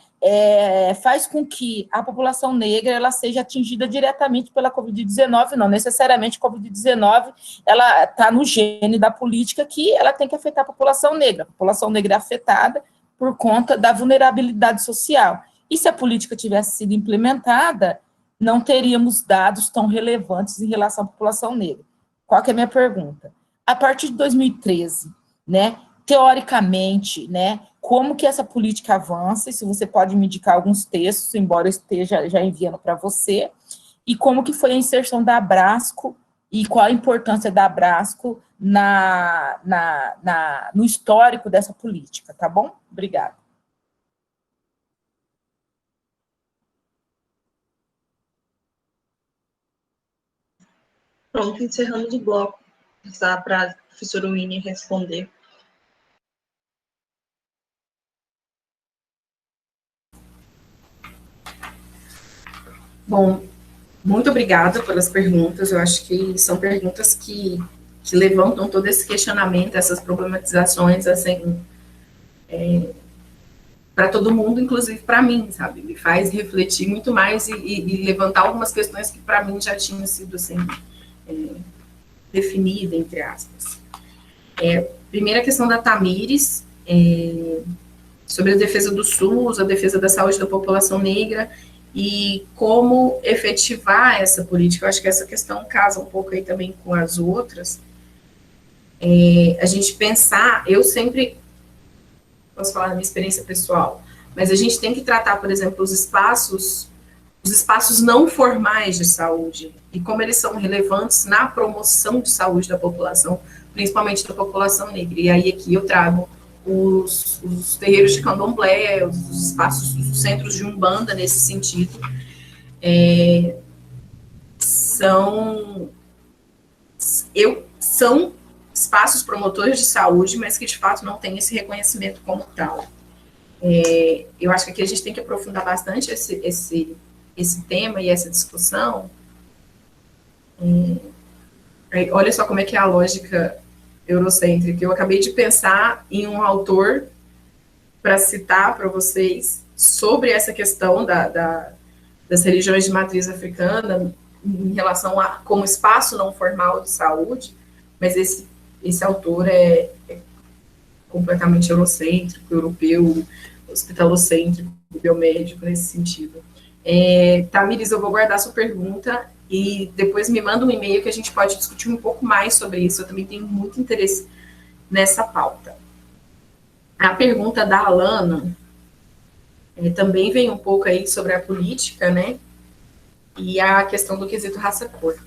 faz com que a população negra ela seja atingida diretamente pela Covid-19, não necessariamente a Covid-19, ela está no gene da política que ela tem que afetar a população negra é afetada por conta da vulnerabilidade social. E se a política tivesse sido implementada, não teríamos dados tão relevantes em relação à população negra. Qual que é a minha pergunta? A partir de 2013, né, teoricamente, né, como que essa política avança, e se você pode me indicar alguns textos, embora eu esteja já enviando para você, e como que foi a inserção da Abrasco, e qual a importância da Abrasco no histórico dessa política, tá bom? Obrigada. Pronto, encerramos o bloco. Para a professora Winnie responder. Bom, muito obrigada pelas perguntas. Eu acho que são perguntas que levantam todo esse questionamento, essas problematizações, assim, para todo mundo, inclusive para mim, sabe? Me faz refletir muito mais e levantar algumas questões que para mim já tinham sido, assim, definida, entre aspas. Primeira questão da Tamires, sobre a defesa do SUS, a defesa da saúde da população negra, e como efetivar essa política. Eu acho que essa questão casa um pouco aí também com as outras. A gente pensar, eu sempre, posso falar da minha experiência pessoal, mas a gente tem que tratar, por exemplo, os espaços não formais de saúde, e como eles são relevantes na promoção de saúde da população, principalmente da população negra. E aí aqui eu trago os terreiros de candomblé, os espaços, os centros de umbanda nesse sentido, são espaços promotores de saúde, mas que de fato não têm esse reconhecimento como tal. Eu acho que aqui a gente tem que aprofundar bastante esse tema e essa discussão. Olha só como é que é a lógica eurocêntrica. Eu acabei de pensar em um autor para citar para vocês sobre essa questão das religiões de matriz africana em relação a como espaço não formal de saúde, mas esse autor é completamente eurocêntrico, europeu, hospitalocêntrico, biomédico nesse sentido. Tamires, eu vou guardar sua pergunta e depois me manda um e-mail que a gente pode discutir um pouco mais sobre isso. Eu também tenho muito interesse nessa pauta. A pergunta da Alana também vem um pouco aí sobre a política, né? E a questão do quesito raça-cor.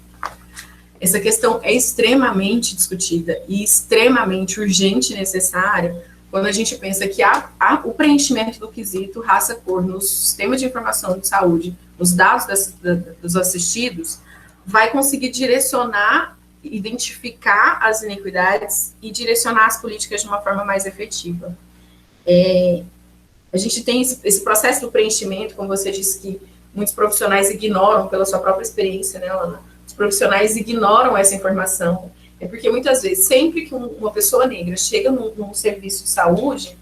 Essa questão é extremamente discutida e extremamente urgente e necessária quando a gente pensa que o preenchimento do quesito raça-cor no sistema de informação de saúde, os dados dos assistidos, vai conseguir direcionar, identificar as inequidades e direcionar as políticas de uma forma mais efetiva. A gente tem esse processo do preenchimento, como você disse, que muitos profissionais ignoram pela sua própria experiência, né, Ana? Os profissionais ignoram essa informação. É porque muitas vezes, sempre que uma pessoa negra chega num serviço de saúde,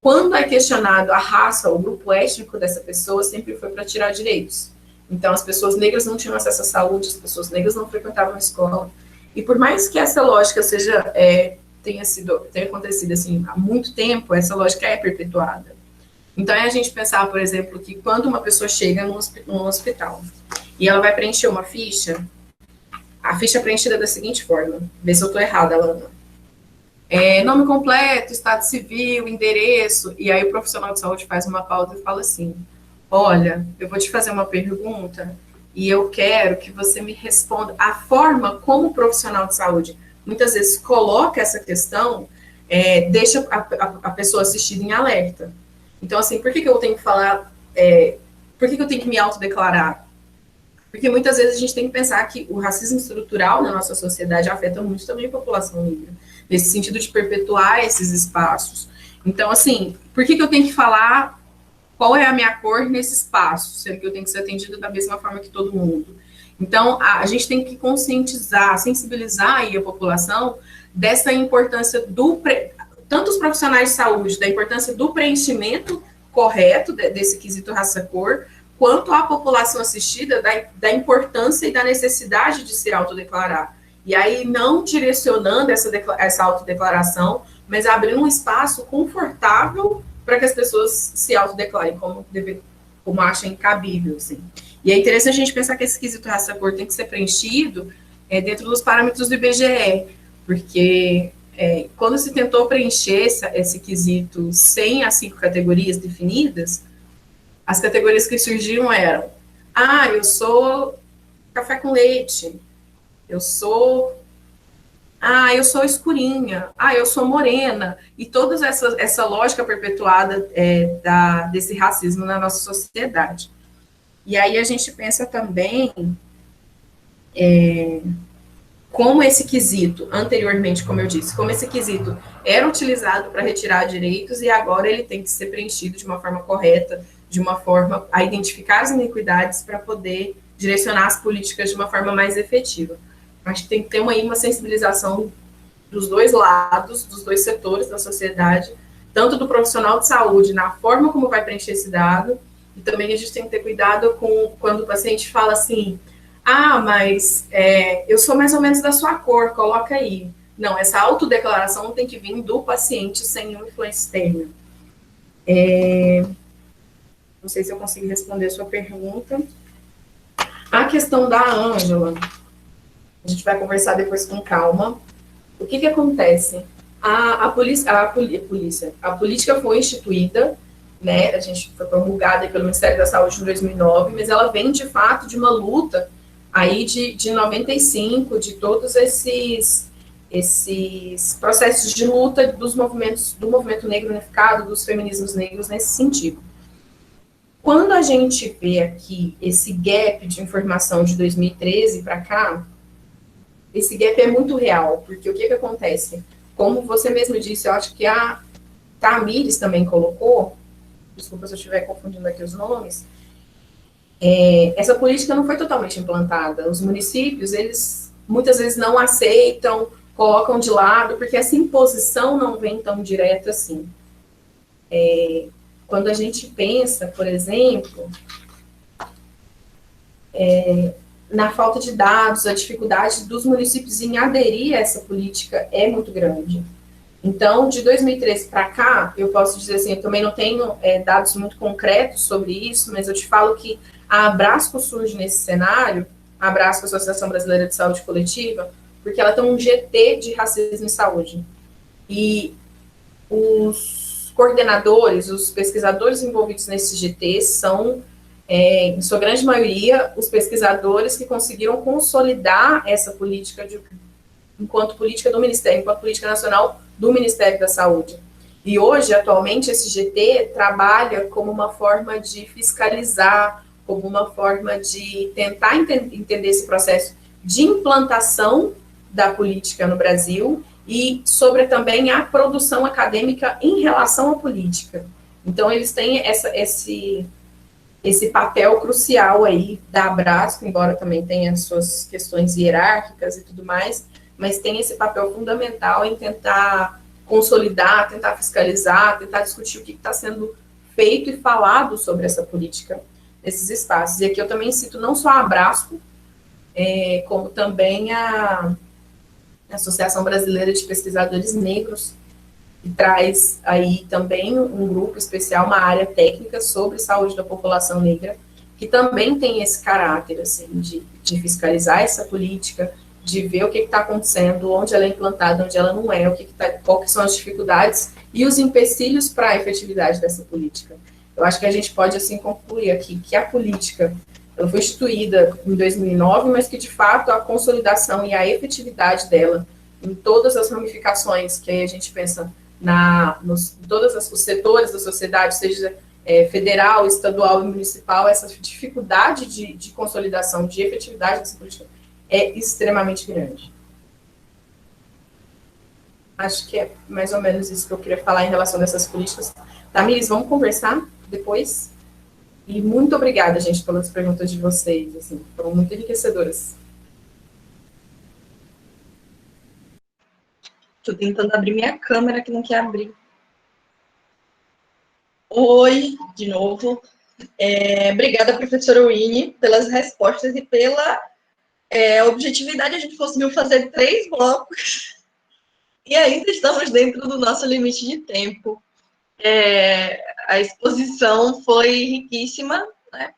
quando é questionado a raça ou o grupo étnico dessa pessoa, sempre foi para tirar direitos. Então, as pessoas negras não tinham acesso à saúde, as pessoas negras não frequentavam a escola. E por mais que essa lógica tenha acontecido assim há muito tempo, essa lógica é perpetuada. Então, é a gente pensar, por exemplo, que quando uma pessoa chega num hospital e ela vai preencher uma ficha, a ficha é preenchida da seguinte forma, vê se eu estou errada, Alana. Nome completo, estado civil, endereço, e aí o profissional de saúde faz uma pausa e fala assim, olha, eu vou te fazer uma pergunta e eu quero que você me responda a forma como o profissional de saúde muitas vezes coloca essa questão, deixa a pessoa assistida em alerta. Então, assim, por que eu tenho que falar, por que eu tenho que me autodeclarar? Porque muitas vezes a gente tem que pensar que o racismo estrutural na nossa sociedade afeta muito também a população negra, nesse sentido de perpetuar esses espaços. Então, assim, por que eu tenho que falar qual é a minha cor nesse espaço, sendo que eu tenho que ser atendido da mesma forma que todo mundo? Então, a gente tem que conscientizar, sensibilizar aí a população dessa importância tanto os profissionais de saúde, da importância do preenchimento correto desse quesito raça-cor, quanto a população assistida da importância e da necessidade de se autodeclarar. E aí, não direcionando essa autodeclaração, mas abrindo um espaço confortável para que as pessoas se autodeclarem como achem cabível, assim. E é interessante a gente pensar que esse quesito raça-cor tem que ser preenchido dentro dos parâmetros do IBGE, porque quando se tentou preencher esse quesito sem as 5 categorias definidas, as categorias que surgiam eram, eu sou café com leite, eu sou escurinha, eu sou morena, e toda essa lógica perpetuada desse racismo na nossa sociedade. E aí a gente pensa também como esse quesito, anteriormente, como eu disse, como esse quesito era utilizado para retirar direitos e agora ele tem que ser preenchido de uma forma correta, de uma forma a identificar as iniquidades para poder direcionar as políticas de uma forma mais efetiva. Acho que tem que ter uma sensibilização dos dois lados, dos dois setores da sociedade, tanto do profissional de saúde, na forma como vai preencher esse dado, e também a gente tem que ter cuidado com quando o paciente fala assim, mas eu sou mais ou menos da sua cor, coloca aí. Não, essa autodeclaração tem que vir do paciente sem nenhuma influência externa. Não sei se eu consigo responder a sua pergunta. A questão da Ângela, a gente vai conversar depois com calma. O que acontece? A política foi instituída, né, a gente foi promulgada pelo Ministério da Saúde em 2009, mas ela vem, de fato, de uma luta aí de 95, de todos esses processos de luta do movimento negro unificado, dos feminismos negros nesse sentido. Quando a gente vê aqui esse gap de informação de 2013 para cá, esse gap é muito real, porque o que acontece? Como você mesmo disse, eu acho que a Tamires também colocou, desculpa se eu estiver confundindo aqui os nomes, essa política não foi totalmente implantada. Os municípios, eles muitas vezes não aceitam, colocam de lado, porque essa imposição não vem tão direta assim. Quando a gente pensa, por exemplo, na falta de dados, a dificuldade dos municípios em aderir a essa política é muito grande. Então, de 2013 para cá, eu posso dizer assim, eu também não tenho dados muito concretos sobre isso, mas eu te falo que a Abrasco surge nesse cenário Abraço, Associação Brasileira de Saúde Coletiva, porque ela tem um GT de racismo e saúde. E os coordenadores, os pesquisadores envolvidos nesse GT são, em sua grande maioria, os pesquisadores que conseguiram consolidar essa política enquanto política do Ministério, enquanto política nacional do Ministério da Saúde. E hoje, atualmente, esse GT trabalha como uma forma de fiscalizar, como uma forma de tentar entender esse processo de implantação da política no Brasil e sobre também a produção acadêmica em relação à política. Então, eles têm esse papel crucial aí da Abrasco, embora também tenha as suas questões hierárquicas e tudo mais, mas tem esse papel fundamental em tentar consolidar, tentar fiscalizar, tentar discutir o que está sendo feito e falado sobre essa política nesses espaços. E aqui eu também cito não só a Abrasco, como também a Associação Brasileira de Pesquisadores Negros, que traz aí também um grupo especial, uma área técnica sobre saúde da população negra, que também tem esse caráter, assim, de fiscalizar essa política, de ver o que está acontecendo, onde ela é implantada, onde ela não é, qual que são as dificuldades e os empecilhos para a efetividade dessa política. Eu acho que a gente pode, assim, concluir aqui que a política, ela foi instituída em 2009, mas que, de fato, a consolidação e a efetividade dela, em todas as ramificações, que aí a gente pensa nos todos os setores da sociedade, seja federal, estadual e municipal, essa dificuldade de consolidação, de efetividade dessa política é extremamente grande. Acho que é mais ou menos isso que eu queria falar em relação a essas políticas. Tamires, vamos conversar depois? E muito obrigada, gente, pelas perguntas de vocês, assim, foram muito enriquecedoras. Estou tentando abrir minha câmera, que não quer abrir. Oi, de novo. Obrigada, professora Winnie, pelas respostas e pela objetividade. A gente conseguiu fazer 3 blocos e ainda estamos dentro do nosso limite de tempo. A exposição foi riquíssima, né?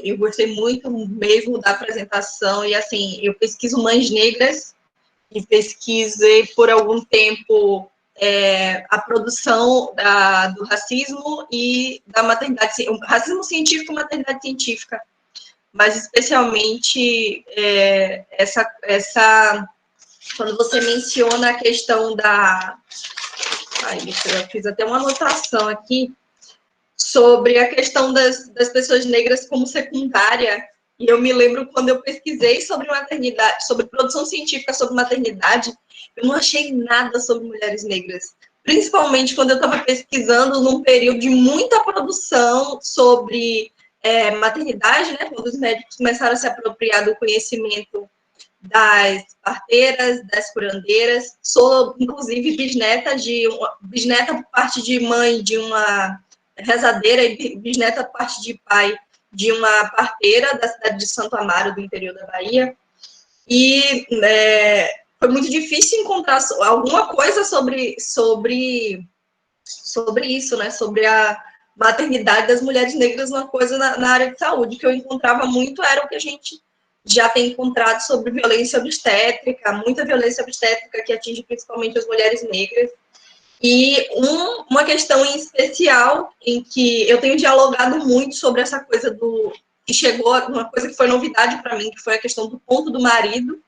Eu gostei muito mesmo da apresentação e, assim, eu pesquiso mães negras e pesquisei por algum tempo a produção do racismo e da maternidade, o racismo científico e maternidade científica, mas especialmente quando você menciona a questão eu fiz até uma anotação aqui sobre a questão das pessoas negras como secundária. E eu me lembro quando eu pesquisei sobre maternidade, sobre produção científica sobre maternidade, eu não achei nada sobre mulheres negras. Principalmente quando eu estava pesquisando num período de muita produção sobre maternidade, né? Quando os médicos começaram a se apropriar do conhecimento das parteiras, das curandeiras. Sou, inclusive, bisneta por parte de mãe de uma rezadeira e bisneta por parte de pai de uma parteira da cidade de Santo Amaro, do interior da Bahia, e foi muito difícil encontrar alguma coisa sobre isso, né, sobre a maternidade das mulheres negras, uma coisa na área de saúde, que eu encontrava muito era o que a gente já tem encontrado sobre violência obstétrica, muita violência obstétrica que atinge principalmente as mulheres negras. E uma questão em especial, em que eu tenho dialogado muito sobre essa coisa que chegou, uma coisa que foi novidade para mim, que foi a questão do ponto do marido,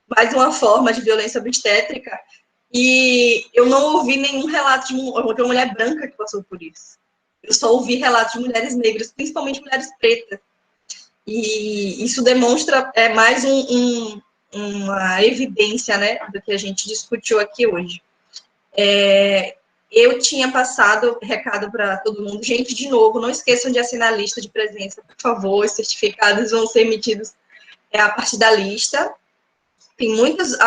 mais uma forma de violência obstétrica, e eu não ouvi nenhum relato de uma mulher branca que passou por isso. Eu só ouvi relatos de mulheres negras, principalmente mulheres pretas. E isso demonstra mais uma evidência, né, do que a gente discutiu aqui hoje. Eu tinha passado recado para todo mundo. Gente, de novo, não esqueçam de assinar a lista de presença, por favor. Os certificados vão ser emitidos a partir da lista. Tem muitos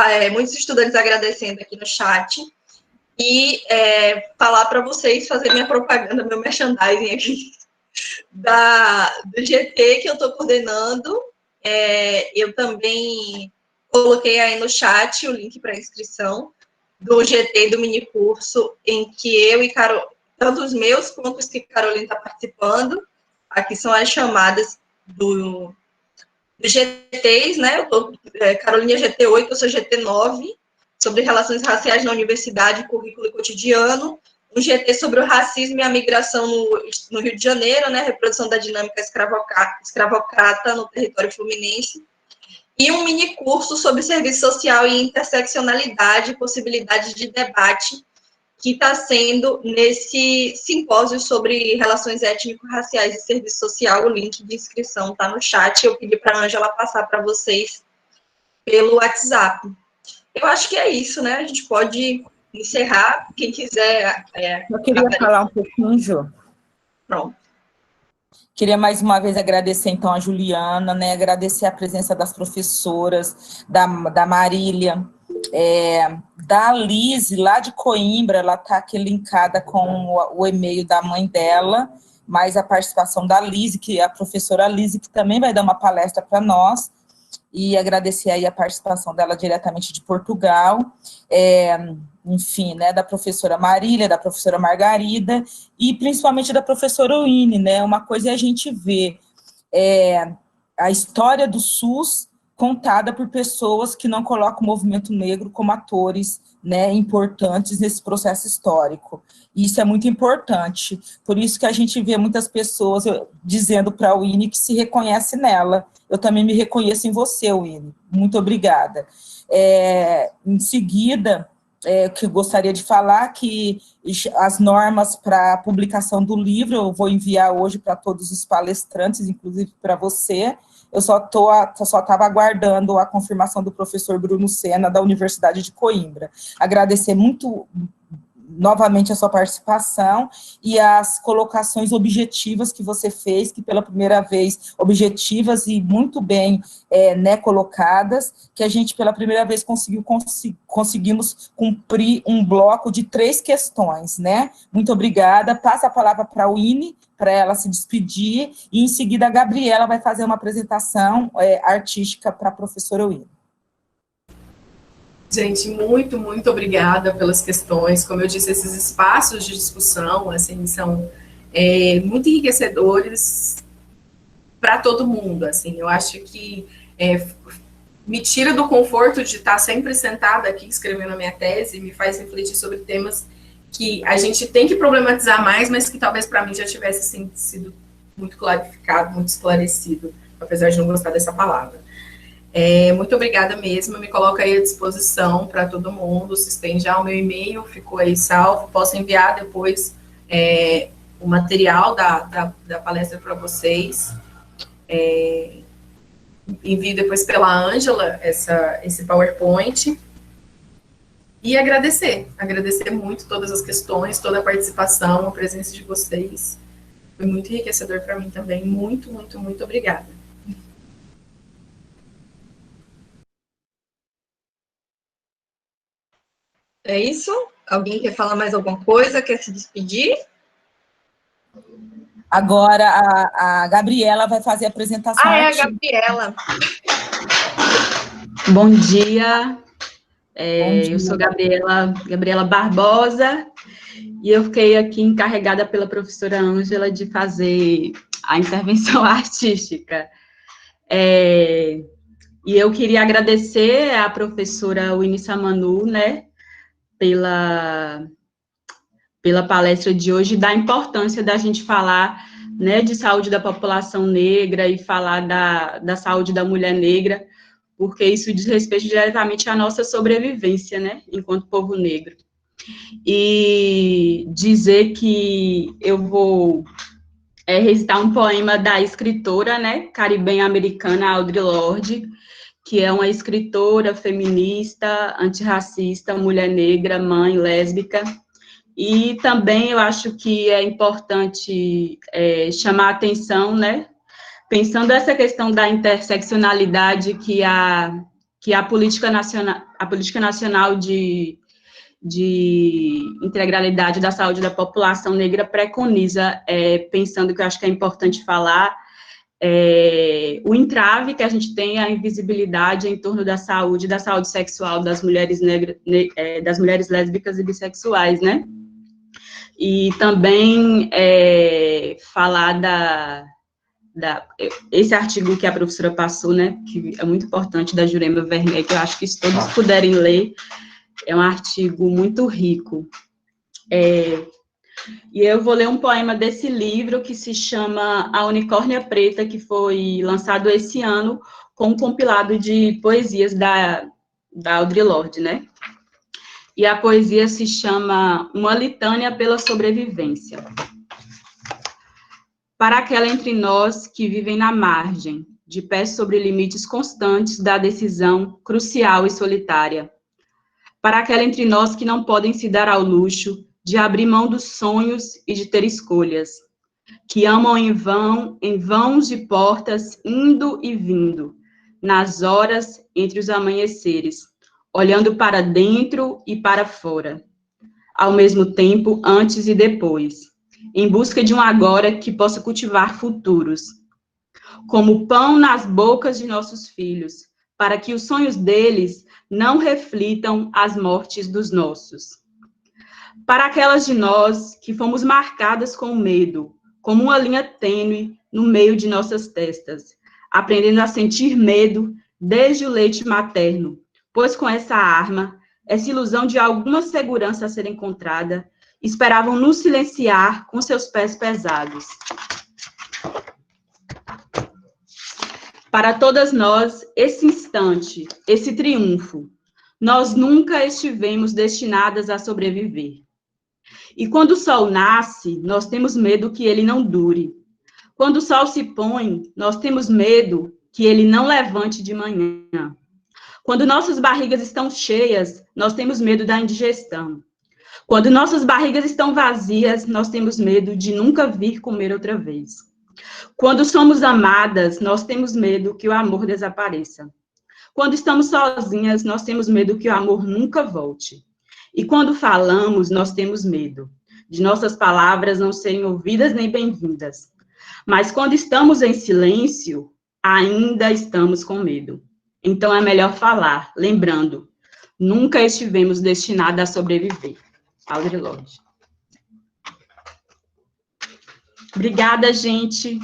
estudantes agradecendo aqui no chat. E falar para vocês, fazer minha propaganda, meu merchandising aqui, do GT que eu estou coordenando. Eu também coloquei aí no chat o link para inscrição do GT, do minicurso, em que eu e tanto os meus quanto os que Carolina está participando. Aqui são as chamadas dos GTs, né? Carolina é GT8, eu sou GT9, sobre relações raciais na universidade, currículo e cotidiano. Um GT sobre o racismo e a migração no Rio de Janeiro, né? Reprodução da dinâmica escravocrata no território fluminense. E um mini curso sobre serviço social e interseccionalidade e possibilidades de debate, que está sendo nesse simpósio sobre relações étnico-raciais e serviço social. O link de inscrição está no chat. Eu pedi para a Ângela passar para vocês pelo WhatsApp. Eu acho que é isso, né? A gente pode encerrar. Quem quiser... Eu queria falar um pouquinho, Jô. Pronto. Queria mais uma vez agradecer, então, a Juliana, né? Agradecer a presença das professoras, da Marília, da Liz, lá de Coimbra. Ela está aqui linkada com o e-mail da mãe dela, mais a participação da Liz, que é a professora Liz, que também vai dar uma palestra para nós, e agradecer aí a participação dela diretamente de Portugal, enfim, né, da professora Marília, da professora Margarida, e principalmente da professora Winnie, né? Uma coisa é a gente ver a história do SUS contada por pessoas que não colocam o movimento negro como atores, né, importantes nesse processo histórico. E isso é muito importante. Por isso que a gente vê muitas pessoas dizendo para a Winnie que se reconhece nela. Eu também me reconheço em você, Winnie. Muito obrigada. Em seguida, que eu gostaria de falar que as normas para a publicação do livro eu vou enviar hoje para todos os palestrantes, inclusive para você. Eu só estava aguardando a confirmação do professor Bruno Sena, da Universidade de Coimbra. Agradecer muito novamente a sua participação e as colocações objetivas que você fez, que pela primeira vez, objetivas e muito bem né, colocadas, que a gente pela primeira vez conseguimos cumprir um bloco de 3 questões, né? Muito obrigada. Passa a palavra para a Winnie, para ela se despedir, e em seguida a Gabriela vai fazer uma apresentação artística para a professora Winnie. Gente, muito, muito obrigada pelas questões. Como eu disse, esses espaços de discussão, assim, são muito enriquecedores para todo mundo, assim. Eu acho que me tira do conforto de estar sempre sentada aqui escrevendo a minha tese, me faz refletir sobre temas que a gente tem que problematizar mais, mas que talvez para mim já tivesse sido muito clarificado, muito esclarecido, apesar de não gostar dessa palavra. Muito obrigada mesmo, me coloco aí à disposição para todo mundo. Vocês têm já o meu e-mail, ficou aí salvo, posso enviar depois o material da palestra para vocês. Envio depois pela Ângela esse PowerPoint. E agradecer muito todas as questões, toda a participação, a presença de vocês. Foi muito enriquecedor para mim também. Muito, muito, muito obrigada. É isso? Alguém quer falar mais alguma coisa? Quer se despedir? Agora a Gabriela vai fazer a apresentação. A Gabriela. Bom dia. Bom dia. Eu sou Gabriela Barbosa, e eu fiquei aqui encarregada pela professora Ângela de fazer a intervenção artística. E eu queria agradecer à professora Winnie Samanu, né, pela palestra de hoje, da importância da gente falar, né, de saúde da população negra e falar da saúde da mulher negra, porque isso diz respeito diretamente à nossa sobrevivência, né, enquanto povo negro. E dizer que eu vou recitar um poema da escritora, né, caribenha-americana Audre Lorde, que é uma escritora feminista, antirracista, mulher negra, mãe, lésbica. E também eu acho que é importante chamar a atenção, né, pensando essa questão da interseccionalidade que a política nacional de integralidade da saúde da população negra preconiza, pensando que eu acho que é importante falar, o entrave que a gente tem, a invisibilidade em torno da saúde sexual das mulheres negras, das mulheres lésbicas e bissexuais, né? E também falar esse artigo que a professora passou, né, que é muito importante, da Jurema Werneck, eu acho que se todos puderem ler, é um artigo muito rico. E eu vou ler um poema desse livro, que se chama A Unicórnia Preta, que foi lançado esse ano, com um compilado de poesias da Audre Lorde, né? E a poesia se chama Uma Litânia pela Sobrevivência. Para aquela entre nós que vivem na margem, de pé sobre limites constantes da decisão crucial e solitária. Para aquela entre nós que não podem se dar ao luxo de abrir mão dos sonhos e de ter escolhas, que amam em vãos de portas, indo e vindo, nas horas entre os amanheceres, olhando para dentro e para fora, ao mesmo tempo, antes e depois, em busca de um agora que possa cultivar futuros, como pão nas bocas de nossos filhos, para que os sonhos deles não reflitam as mortes dos nossos. Para aquelas de nós que fomos marcadas com medo, como uma linha tênue no meio de nossas testas, aprendendo a sentir medo desde o leite materno, pois com essa arma, essa ilusão de alguma segurança a ser encontrada, esperavam nos silenciar com seus pés pesados. Para todas nós, esse instante, esse triunfo, nós nunca estivemos destinadas a sobreviver. E quando o sol nasce, nós temos medo que ele não dure. Quando o sol se põe, nós temos medo que ele não levante de manhã. Quando nossas barrigas estão cheias, nós temos medo da indigestão. Quando nossas barrigas estão vazias, nós temos medo de nunca vir comer outra vez. Quando somos amadas, nós temos medo que o amor desapareça. Quando estamos sozinhas, nós temos medo que o amor nunca volte. E quando falamos, nós temos medo de nossas palavras não serem ouvidas nem bem-vindas. Mas quando estamos em silêncio, ainda estamos com medo. Então é melhor falar, lembrando, nunca estivemos destinadas a sobreviver. Audre Lorde. Obrigada, gente.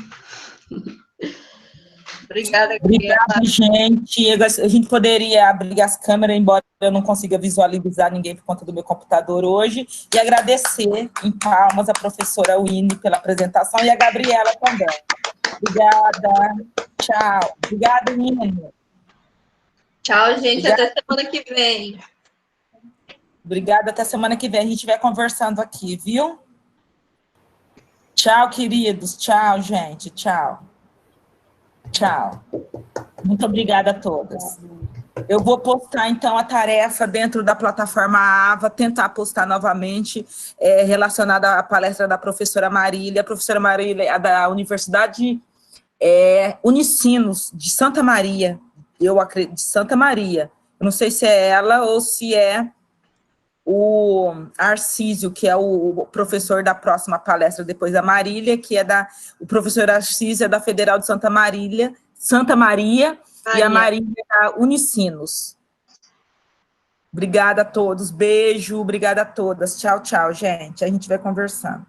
Obrigada, Obrigada, gente. A gente poderia abrir as câmeras, embora eu não consiga visualizar ninguém por conta do meu computador hoje, e agradecer em palmas a professora Winnie pela apresentação e a Gabriela também. Obrigada. Tchau. Obrigada, Winnie. Tchau, gente. Obrigada. Até semana que vem. Obrigada. Até semana que vem. A gente vai conversando aqui, viu? Tchau, queridos. Tchau, gente. Tchau. Tchau. Muito obrigada a todas. Eu vou postar, então, a tarefa dentro da plataforma AVA, tentar postar novamente, relacionada à palestra da professora Marília. A professora Marília é da Universidade Unicinos, de Santa Maria. Eu acredito, de Santa Maria. Eu não sei se é ela ou se é o Arcísio, que é o professor da próxima palestra depois da Marília, que é o professor Arcísio é da Federal de Santa Maria, e a Marília é da Unicinos. Obrigada a todos, beijo, obrigada a todas. Tchau, tchau, gente. A gente vai conversando.